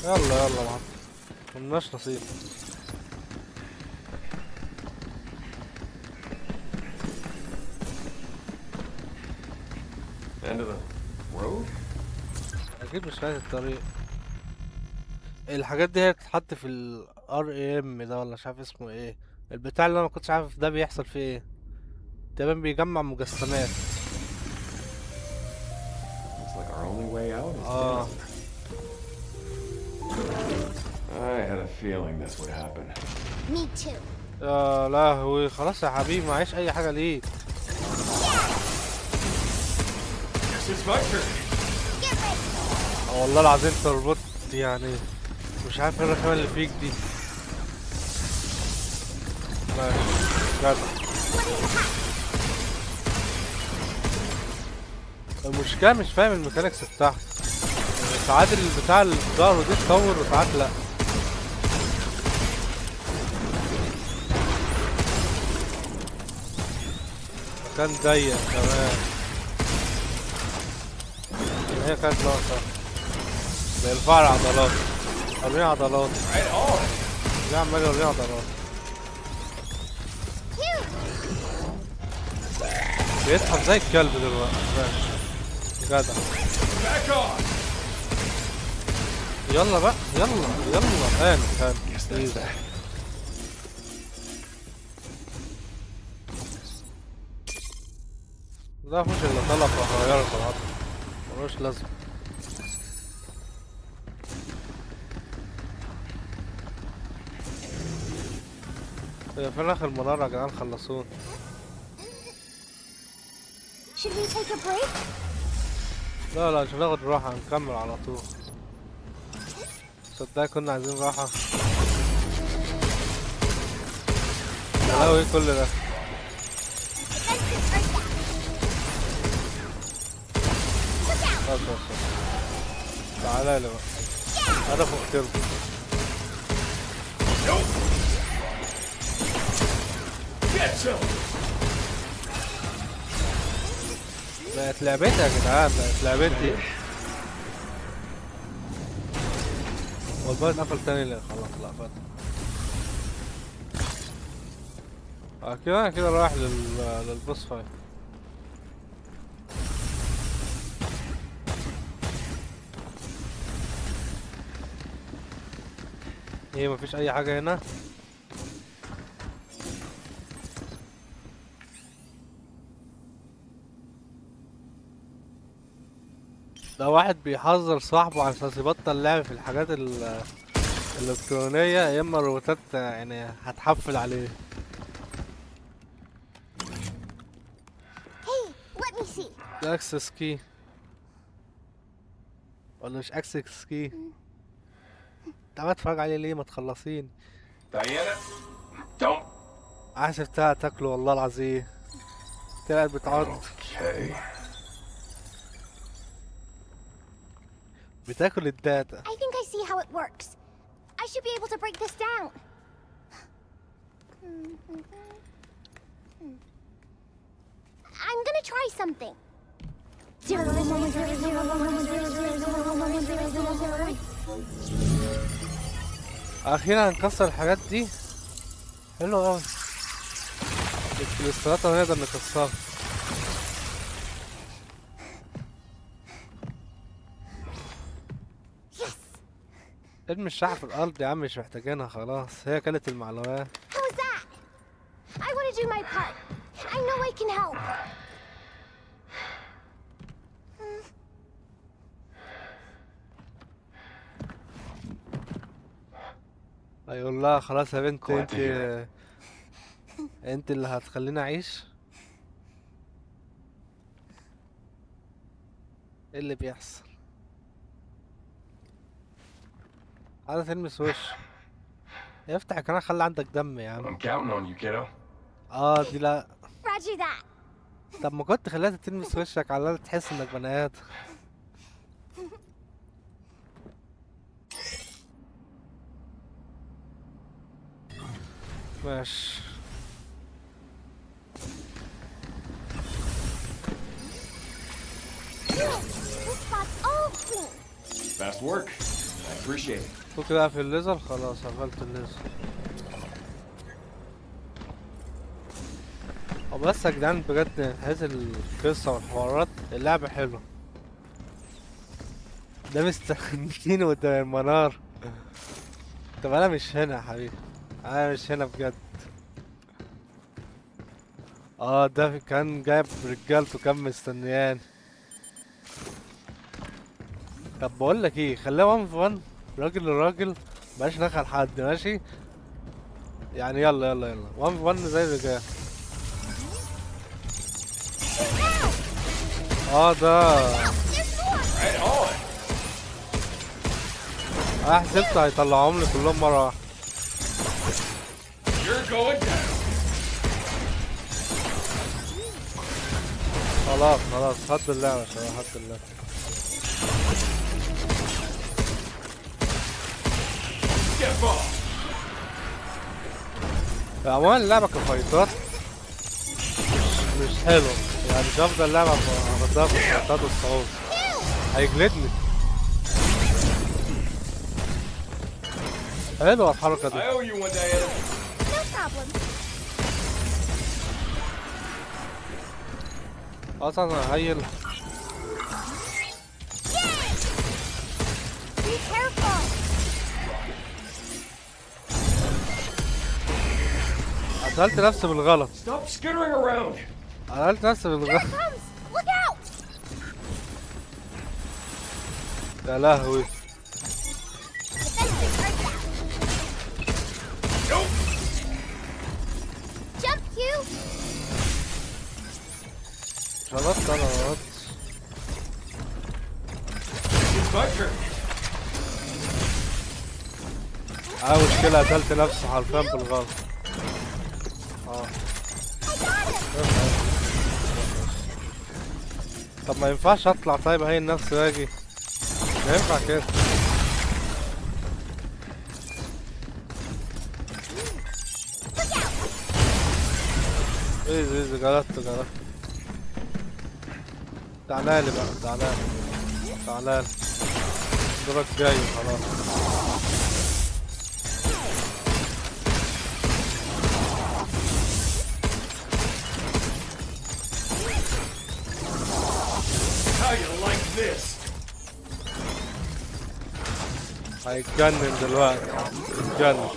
يلا يلا ملناش نصيب. End of the road? اكيد مش نهاية الطريق. الحاجات دي هي بتتحط في ال RAM ده، ولا مش عارف اسمه ايه البتاع اللي انا ما كنتش عارف ده بيحصل فيه ايه. تقريبا بيجمع مجسمات. Looks like our only way out is اه down. I had a feeling this would happen. Me too. يا لهوي، خلاص يا حبيبي معيش اي حاجة ليك. Guess it's my turn. Get ready. والله العظيم تربط يعني. مش عارف ايه الرخامة اللي فيك دي. ماشي جدع. المشكلة مش فاهم الميكانيكس بتاعها. يعني ساعات البتاع اللي في ظهره دي تطور وساعات لأ. كان ضيق كمان. هي كانت ناقصة. بيرفع عضلات. وريني عضلات. Right on. ليه عمال يوريني عضلات؟ بيسحب زي الكلب دلوقتي. ماشي جدع. Back on. يلا بقى يلا هاني Guess that's that. ده مفيش الا طلب وهغيره طبعا. ملوش لازمة. هي فين اخر منارة يا جدعان؟ خلصون. Should we take a break? لا مش هناخد راحة، هنكمل على طول. صدقني كنا عايزين راحة. يا ايه كل ده؟ Defensive Earth بس تعالى لي بقى. انا فوق تربو. Get some. بقت لعبتي يا جدعان، بقت لعبتي. والله اتقفل تاني ليه؟ خلاص لا فتح. كده رايح للبوس فايت. ايه مفيش اي حاجة هنا؟ ده واحد بيحذر صاحبه عشان يبطل لعب في الحاجات الإلكترونية، يا اما الروبوتات يعني هتحفل عليه. Hey, let me see. ده اكسس كي ولا مش اكسس كي؟ تعال اتفرج عليه ليه؟ ما تخلصين. Diana, don't. عايز بتاع تاكله والله العظيم. طلعت بتعض. Okay. بتاكل الداتا. I think I see how it works. I should be able to break this down. I'm gonna try something. 0.0001100001100. اخيرا هنكسر الحاجات دي. حلو اوي. الكريستالات هنقدر نكسرها. ارمي الشحن في الارض يا عم، مش محتاجينها خلاص، هي كانت المعلومات. How was that? I want to do my part. I know I can help. هيقول لها خلاص يا بنت Glad انت to hear انت اللي هتخليني اعيش. ايه اللي بيحصل؟ عايزة تلمس وش. افتح القناة، خلي عندك دم يا عم. I'm counting on you, kiddo. دي لا. Roger that. طب ما كنت خليها تلمس وشك على الأقل تحس انك بني ادم. ماشي. This spot's all clean. Fast work. I appreciate it. ممكن اقفل الليزر. خلاص قفلت الليزر. بس يا جدعان بجد حيث القصة والحوارات اللعبة حلوة. ده مستخدمين قدام المنار. طب انا مش هنا يا حبيبي، انا مش هنا بجد. اه ده كان جايب رجالته كان مستنيان. طب بقول لك ايه، خليها 1 في 1، راجل لراجل، مبقاش دخل حد ماشي يعني. يلا يلا يلا 1 في 1 زي الرجال. اه ده Right on. انا حسبت هيطلعهم لي كلهم مرة واحدة. You're going down. خلاص خلاص هد اللعبة يا شباب، هد اللعبة. Get off. عموما اللعبة كفايتات مش حلوة يعني، مش افضل لعبة افضلها في الفايتات والصعود، هيجلدني. حلوة الحركة I دي. owe you one, Diana. No problem. اصلا انا هيل. Be careful. قتلت نفسي بالغلط، Stop skittering around. قتلت نفسي Here بالغلط. it comes. Look out. يا لهوي. Defensive earth down. Nope. Jump, Q. غلطت انا غلطت. It's my turn. مشكلة قتلت نفسي حرفيا بالغلط. اه I got him. طب ما ينفعش اطلع طيب هين نفسي واجي؟ ما ينفع كده. ايزي ايزي جلطت جلطت. تعالالي بقى تعالالي تعالالي، دورك جاي خلاص. How you like this? هيتجنن دلوقتي، يتجنن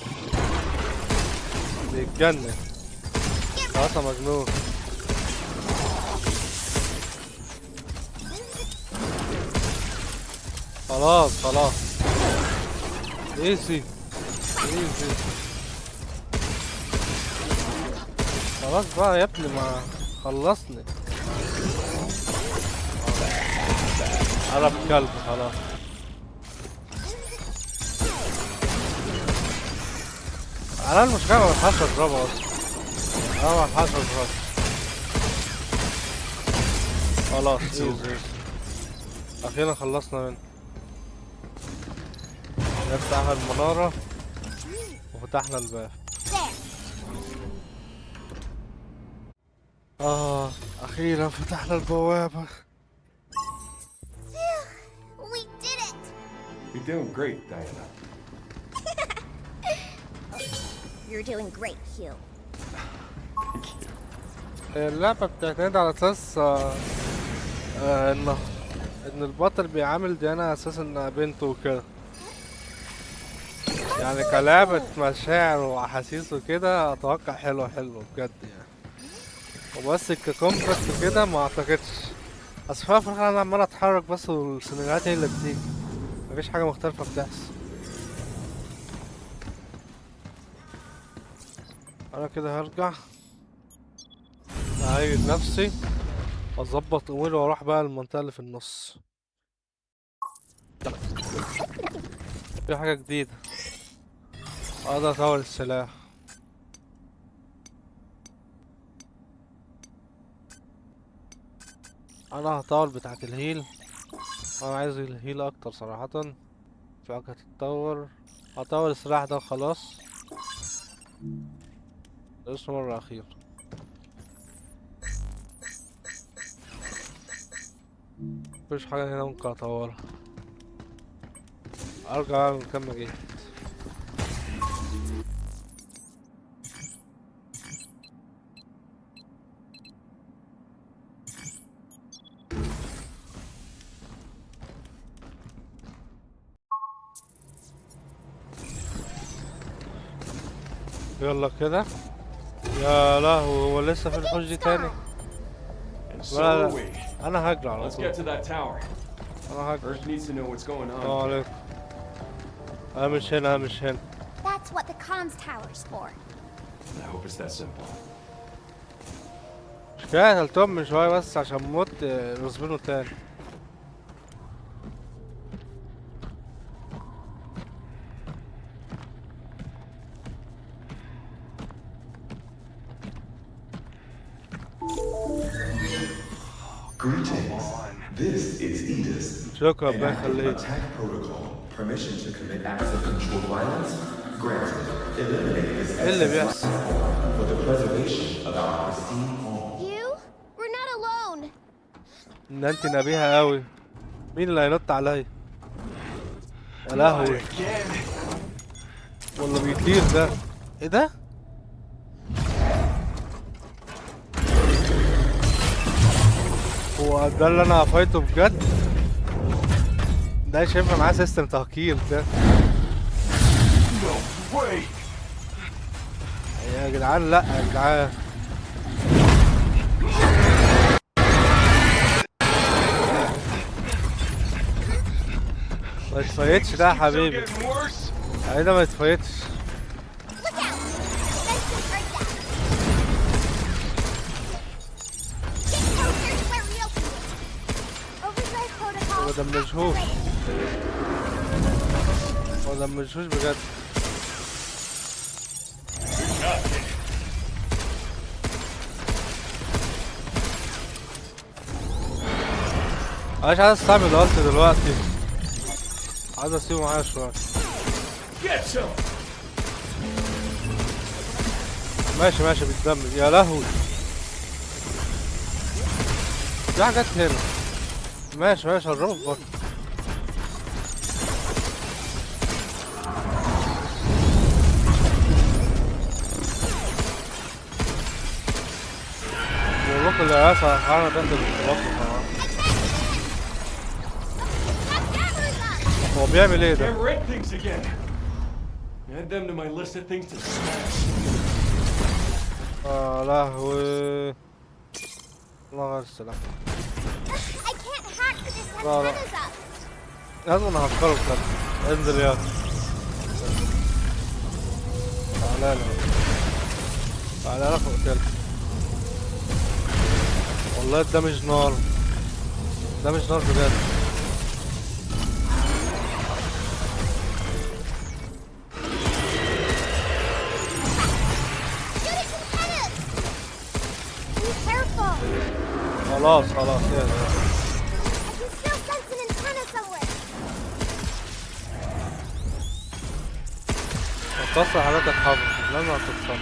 يتجنن خلاص يا مجنون. خلاص خلاص ايزي ايزي. خلاص بقى يا ابني ما خلصني. قرب كلب خلاص. انا المشكلة ما بلحقش اضربه اصلا، انا ما بلحقش اضربه. خلاص ايزي. اخيرا خلصنا منه. نفتح المنارة وفتحنا الباب. There. اخيرا فتحنا البوابة. We did it. You're doing great, Diana. You're doing great, Q. اللعبة بتعتمد على اساس ان البطل بيعامل ديانا اساس انها بنته وكده، يعني كلعبة مشاعر واحاسيس وكده اتوقع حلوة حلوة بجد يعني. وبس ككومبات وكده ما اعتقدش، اصل في الاخر انا عمال اتحرك بس والسيناريوهات هي اللي بتيجي، مفيش حاجة مختلفة بتحصل. انا كده هرجع اعيد نفسي واظبط اموري واروح بقى المنطقة اللي في النص. في حاجة جديدة، اقدر اطور السلاح. انا هطور بتاعة الهيل، انا عايز الهيل اكتر صراحة. في حاجة تتطور، هطور السلاح ده وخلاص. اسمه مرة اخيرة. مفيش حاجة هنا ممكن اطورها. ارجع اعمل كام ما جيت. يلا كده. يا لهوي، هو لسه في الحوش دي تاني؟ And so لا are لا، we. انا هجري على Let's طول. get to that tower. انا هجري. Earth needs to know what's going السلام on. عليكم. انا مش هنا، انا مش هنا. That's what the comms tower's for. I hope it's that simple. مش كده، قتلتهم من شوية بس عشان موت غصبينه تاني. Greetings. This is Edis. شكرا، An ربنا active يخليك. attack protocol. Permission to commit acts of controlled violence? Granted. Eliminate this ايه اللي excess بيحصل؟ for the preservation of our pristine home. You? We're not alone. ان انت نبيهة قوي. مين اللي هينط عليا؟ يا لهوي، ولا بيطير ده؟ ايه ده؟ هو ده اللي انا هفايته بجد؟ ده شايفها معاه سيستم تهكير ده. يا جدعان، لا يا جدعان. ما يتفايتش ده يا حبيبي. ايه ده، ما يتفايتش. Look out! Benson heard that. Get closer to where we opened it. Overdrive protocol. هو ده مجهول. activated. هو ده مجهوش بجد. مش عايز استعمل الالت دلوقتي، عايز اسيبه معايا شوية. ماشي ماشي بيتدمج. يا لهوي، في حاجات هنا. ماشي ماشي، هضربه في بطنه. بقول لكم العيال انا داخل في بطنه طبعا. Have cameras up. هو بيعمل ايه ده؟ Camera things again. Add them to my list of things to smash. لهوي. الله غير السلام. I can't hack this لا، لا. antennas up. لازم هفكره بجد. انزل يلا. تعالى لي. تعالى لي فوق. والله ده مش نار، ده مش نار بجد. Shoot its antennas. Be careful. خلاص خلاص، يلا. I can still sense an antenna somewhere. هتصل حضرتك حافظ، لازم هتتصل.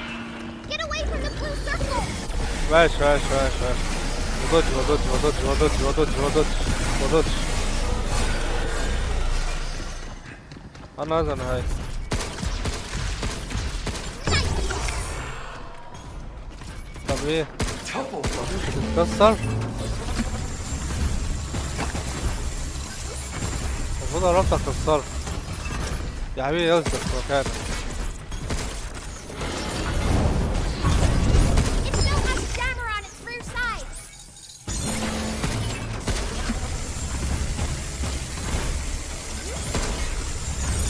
Get away from the blue circle. ماشي ماشي ماشي ماشي. ما ضدش. انا عايز انهاية. طب ايه؟ تتكسر؟ المفروض قربت اكسرها. يا حبيبي اثبت في مكانك. It still has a jammer on its rear side.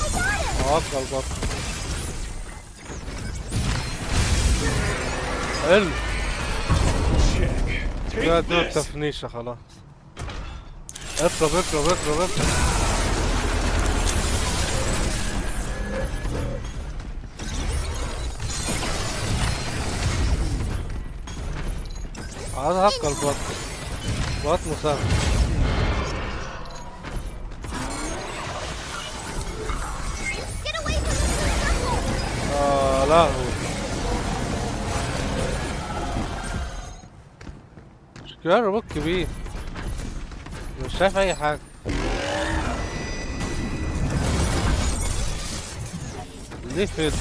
I got him. اوقع البطن. حلو. كده دول تفنيشة خلاص. اضرب. عايز احقق البطن. بطن سهل. Get away from the blue circle. لهوي. مش كده الروبوت كبير، مش شايف اي حاجة. ليه كده؟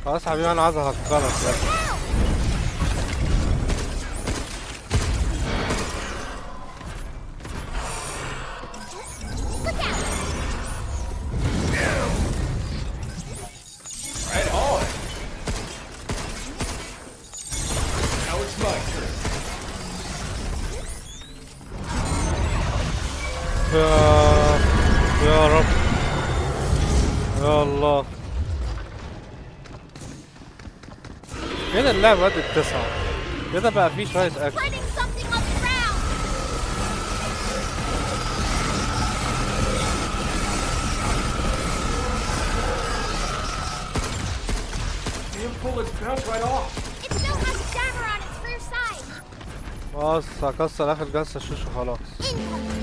خلاص يا حبيبي، انا عايز اهكرك بس. Look out! يا رب يا الله. كده اللعبة بدأت تسعة، كده بقى في شوية أكل. Fighting something on the ground. The bullets bounce right off. It still has a jammer on its rear side. خلاص هكسر آخر جلسة شوش وخلاص. Incoming.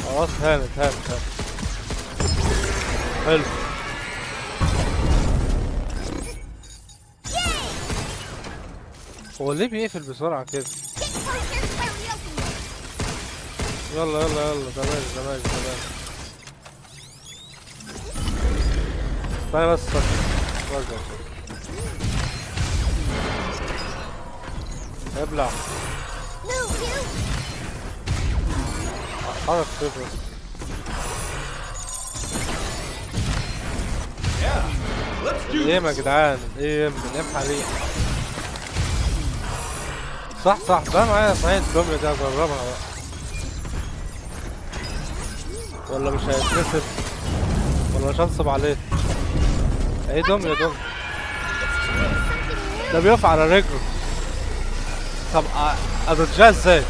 خلاص هانت. حلو. هو ليه بيقفل بسرعة كده؟ Get closer to where we opened it. يلا تمام. ثانية بس ابلع. Move, you. حرك صفر. ايه يا جدعان؟ ايه بننام حريق. صح ده معايا صحيح الدمية دي اجربها بقى. ولا مش هيتكسر ولا مش هنصب عليه. ايه دمية دمية ده بيقف على رجله. طب ادرجها ازاي؟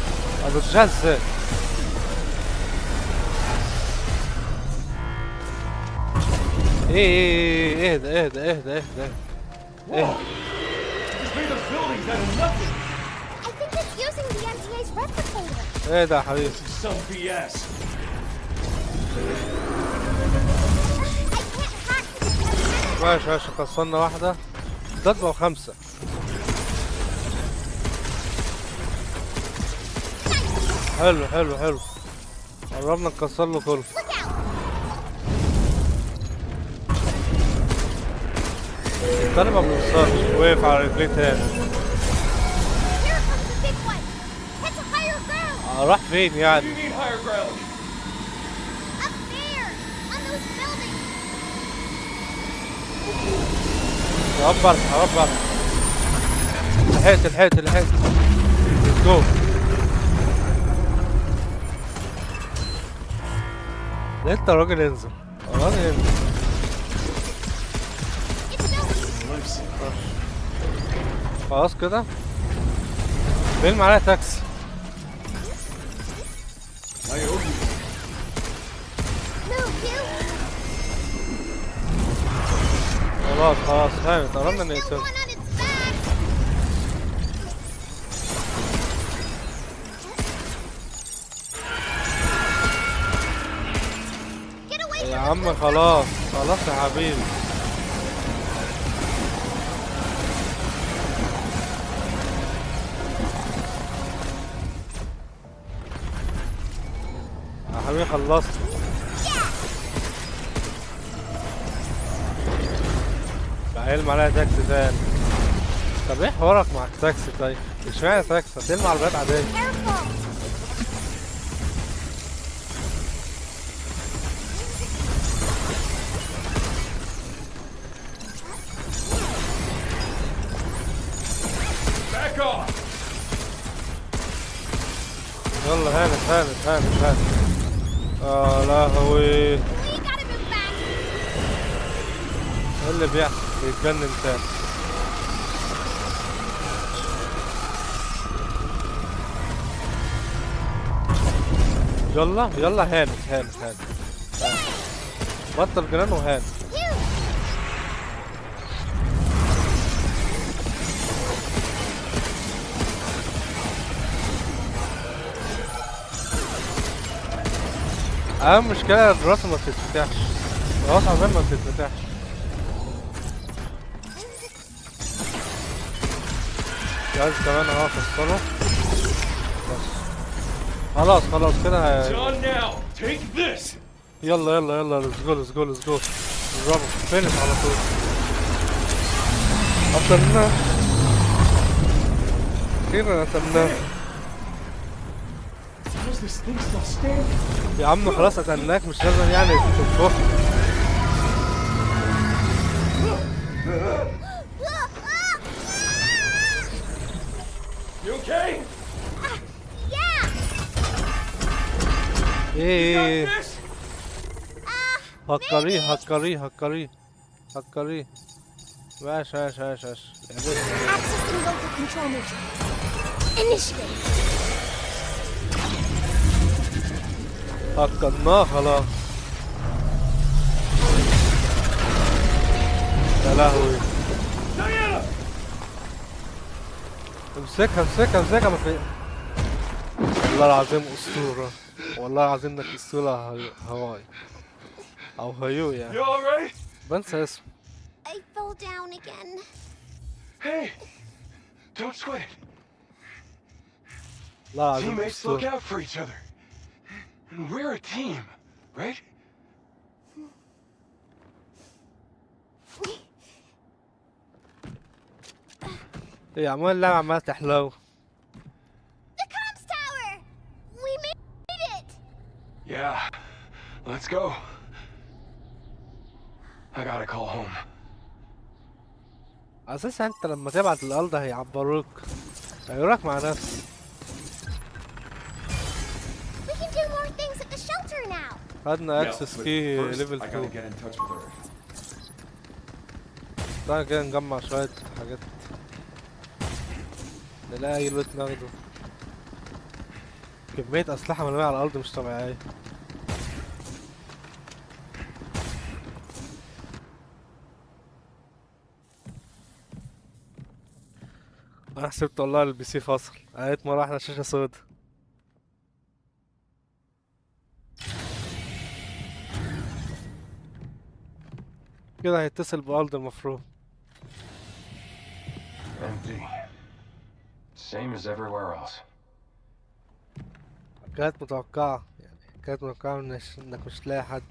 ايه اهدى I think it's using the MTA's replicator. ايه ده يا حبيبي؟ Some BS. I can't hack this. ماشي كسرنا واحدة. ده بقوا 5. حلو. قربنا نكسر له كله. Look out. التاني ما بيوصلش، وقف على رجليه تاني. Here comes the big one. Head to higher ground. راح فين يعني؟ You need higher ground. Up there. On those buildings. هربر. لحقت. Let's go. انت راجل انزل. It's still. خلاص كده. فيلم عليها تاكسي. Move, you. خلاص هانت قربنا There's still نقتله. one on its back. Get away يا from عم the خلاص يا حبيبي. يا حبيبي خلصت. هيلم عليها تاكسي تاني. طب ايه حوارك مع التاكسي طيب؟ اشمعنى تاكسي؟ هتلم عربيات عادية. Careful. Back off. يلا هانت. لهوي. We gotta move back. ايه اللي بيحصل؟ بيتجنن تاني. يلا هانت. بطل جنان وهانت. You. اهم مشكلة الراسة ما بتتفتحش. الراس عمال ما بتتفتحش. جهاز كمان اهو كسره. بس خلاص كده. Done now. Take this. يلا let's go. نضربه فينش على طول. قتلناه. أخيرا قتلناه. How is this thing still standing? يا عم خلاص قتلناك، مش لازم يعني تنفخ. ايه هكريه هكريه هكريه هكريه. ماشي ماشي ماشي ماشي. Accessing local control matrix. Initiative. هكرناه خلاص. يا لهوي. امسكها امسكها امسكها ما في. والله العظيم اسطورة. والله العظيم انك اسطورة هواي او هيو يعني. You alright? بنسى اسمه. I fell down again. Hey, don't sweat it. والله العظيم Teammates look اسطورة. out for each other. And we're a team, right? ايه عمال اللعبة عمالة تحلو. The comms tower! We made it! Yeah, let's go. I gotta call home. اساسا انت لما تبعت الارض هيعبروك هيروحك مع نفسك. We can do more things at the shelter now. خدنا اكسس كي ليفل I gotta 2. get in touch with her. تعالى كده نجمع شوية حاجات نلاقي اي لوت ناخده. كمية اسلحة مرمية على الارض مش طبيعية. انا حسبت والله البي سي فاصل، لقيت مرة واحدة شاشة سودا. كده هيتصل بأرض المفروض. Empty. Same as everywhere else. كانت متوقعة يعني كانت متوقعة انك مش تلاقي حد.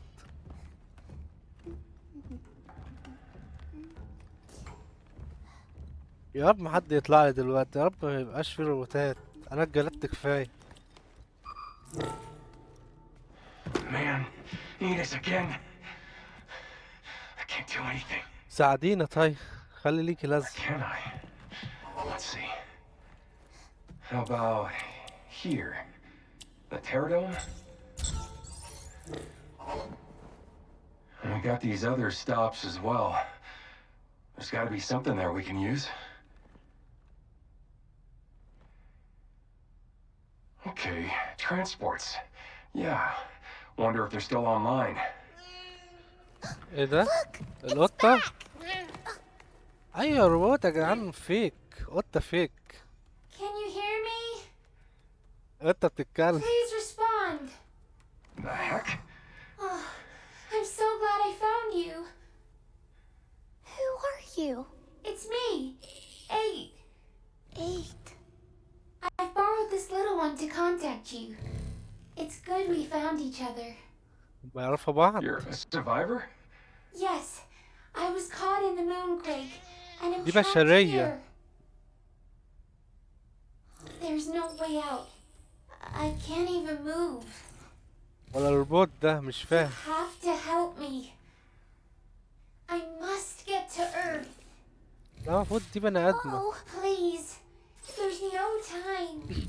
يا رب ما حد يطلع لي دلوقتي، يا رب ما يبقاش فيه روبوتات، انا اتجلدت كفاية. Man, need us again. I can't do anything. ساعدينا طيب، خلي ليكي لازم. Can I? Let's see. How about here? The Terradome? And we got these other stops as well. There's gotta be something there we can use. Okay, transports. Yeah. Wonder if they're still online. ايه ده؟ القطة؟ ايوه روبوت يا جدعان، فيك قطة فيك. Can you hear me? قطة بتتكلم. Please respond. The heck? Oh, I'm so glad I found you. Who are you? It's me, 8. 8. I borrowed this little one to contact you. It's good we found each other. بيعرفوا بعض. You're a survivor? Yes, I was caught in the moonquake and am دي trapped بشرية. here. There's no way out. I can't even move. ولا الروبوت ده مش You فاهم. have to help me. I must get to Earth. ده المفروض دي بني ادمة. Oh, please. There's no time.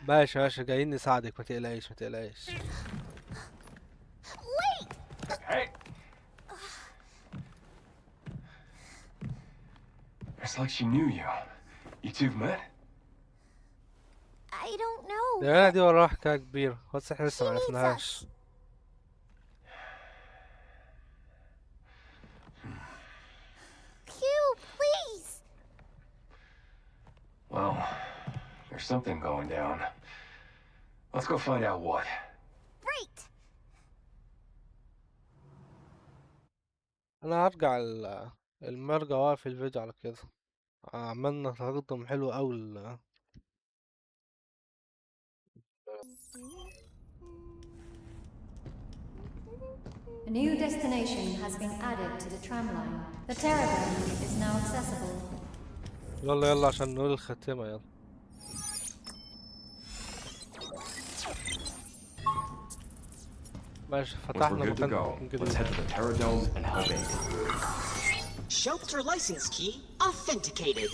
ماشي ماشي جايين نساعدك، ما تقلقيش ما تقلقيش. Wait! Hey! It's like she knew you. You two met? I don't know. ده انا دي وراها حكاية كبيرة بس احنا لسه She ما needs عرفناهاش. us. Q, please! Well, there's something going down. Let's go find out what. Right! انا هرجع المرجع واقف الفيديو على كده. عملنا تقدم حلو اوي A new destination has been added to the tramline. The Terradome is now accessible. يلا يلا عشان نقول الخاتمة يلا. ماشي Once we're فتحنا good to مكان go, let's جديد. head to the Terradome and help Abe. Shelter license key authenticated.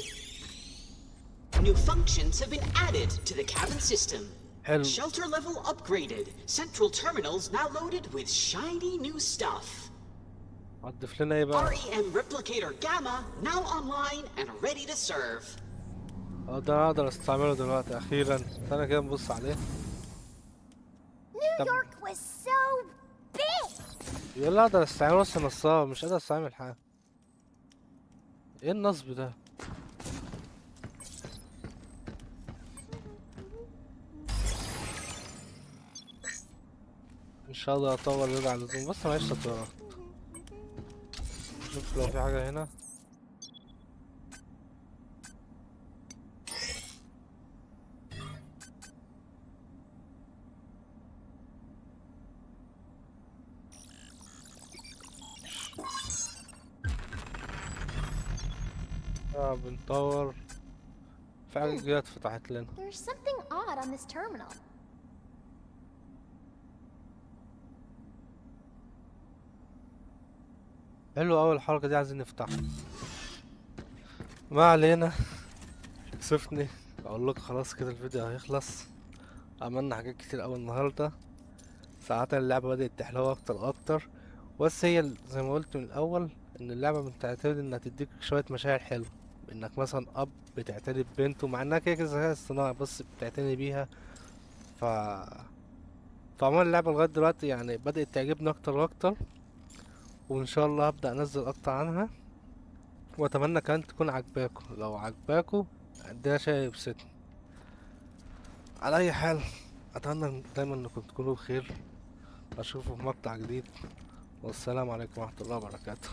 new functions have been added to the cabin system. حلو. Shelter level upgraded. Central terminals now loaded with shiny new stuff. هتضيف لنا ايه بقى؟ REM Replicator Gamma now online and ready to serve. اه ده انا اقدر استعمله دلوقتي اخيرا. استنى كده نبص عليه. New طب York was so big! يقول لي اقدر استعمله بس نصاب، مش قادر استعمل حاجة. ايه النصب ده؟ ان شاء الله اطور زيادة عن اللزوم، بس معيش تطويرات. شوف لو في حاجة هنا. بنطور في حاجة جديدة اتفتحت لنا. There's something odd on this terminal. حلو أوي الحركة دي، عايزين نفتحها. ما علينا. كسفني اقول لك خلاص كده الفيديو هيخلص. عملنا حاجات كتير أوي النهاردة. ساعات اللعبة بدأت تحلو أكتر وأكتر، بس هي زي ما قلت من الأول إن اللعبة بتعتمد إنها تديك شوية مشاعر حلوة، إنك مثلا أب بتعتني ببنته مع إنها كده كده ذكاء اصطناعي بس بتعتني بيها. ف فعموما اللعبة لغاية دلوقتي يعني بدأت تعجبني أكتر وأكتر، وإن شاء الله هبدأ أنزل أكتر عنها، وأتمنى كمان تكون عجباكم. لو عجباكم ده شيء يبسطني. على أي حال أتمنى دايما إنكم تكونوا بخير. أشوفكم في مقطع جديد، والسلام عليكم ورحمة الله وبركاته.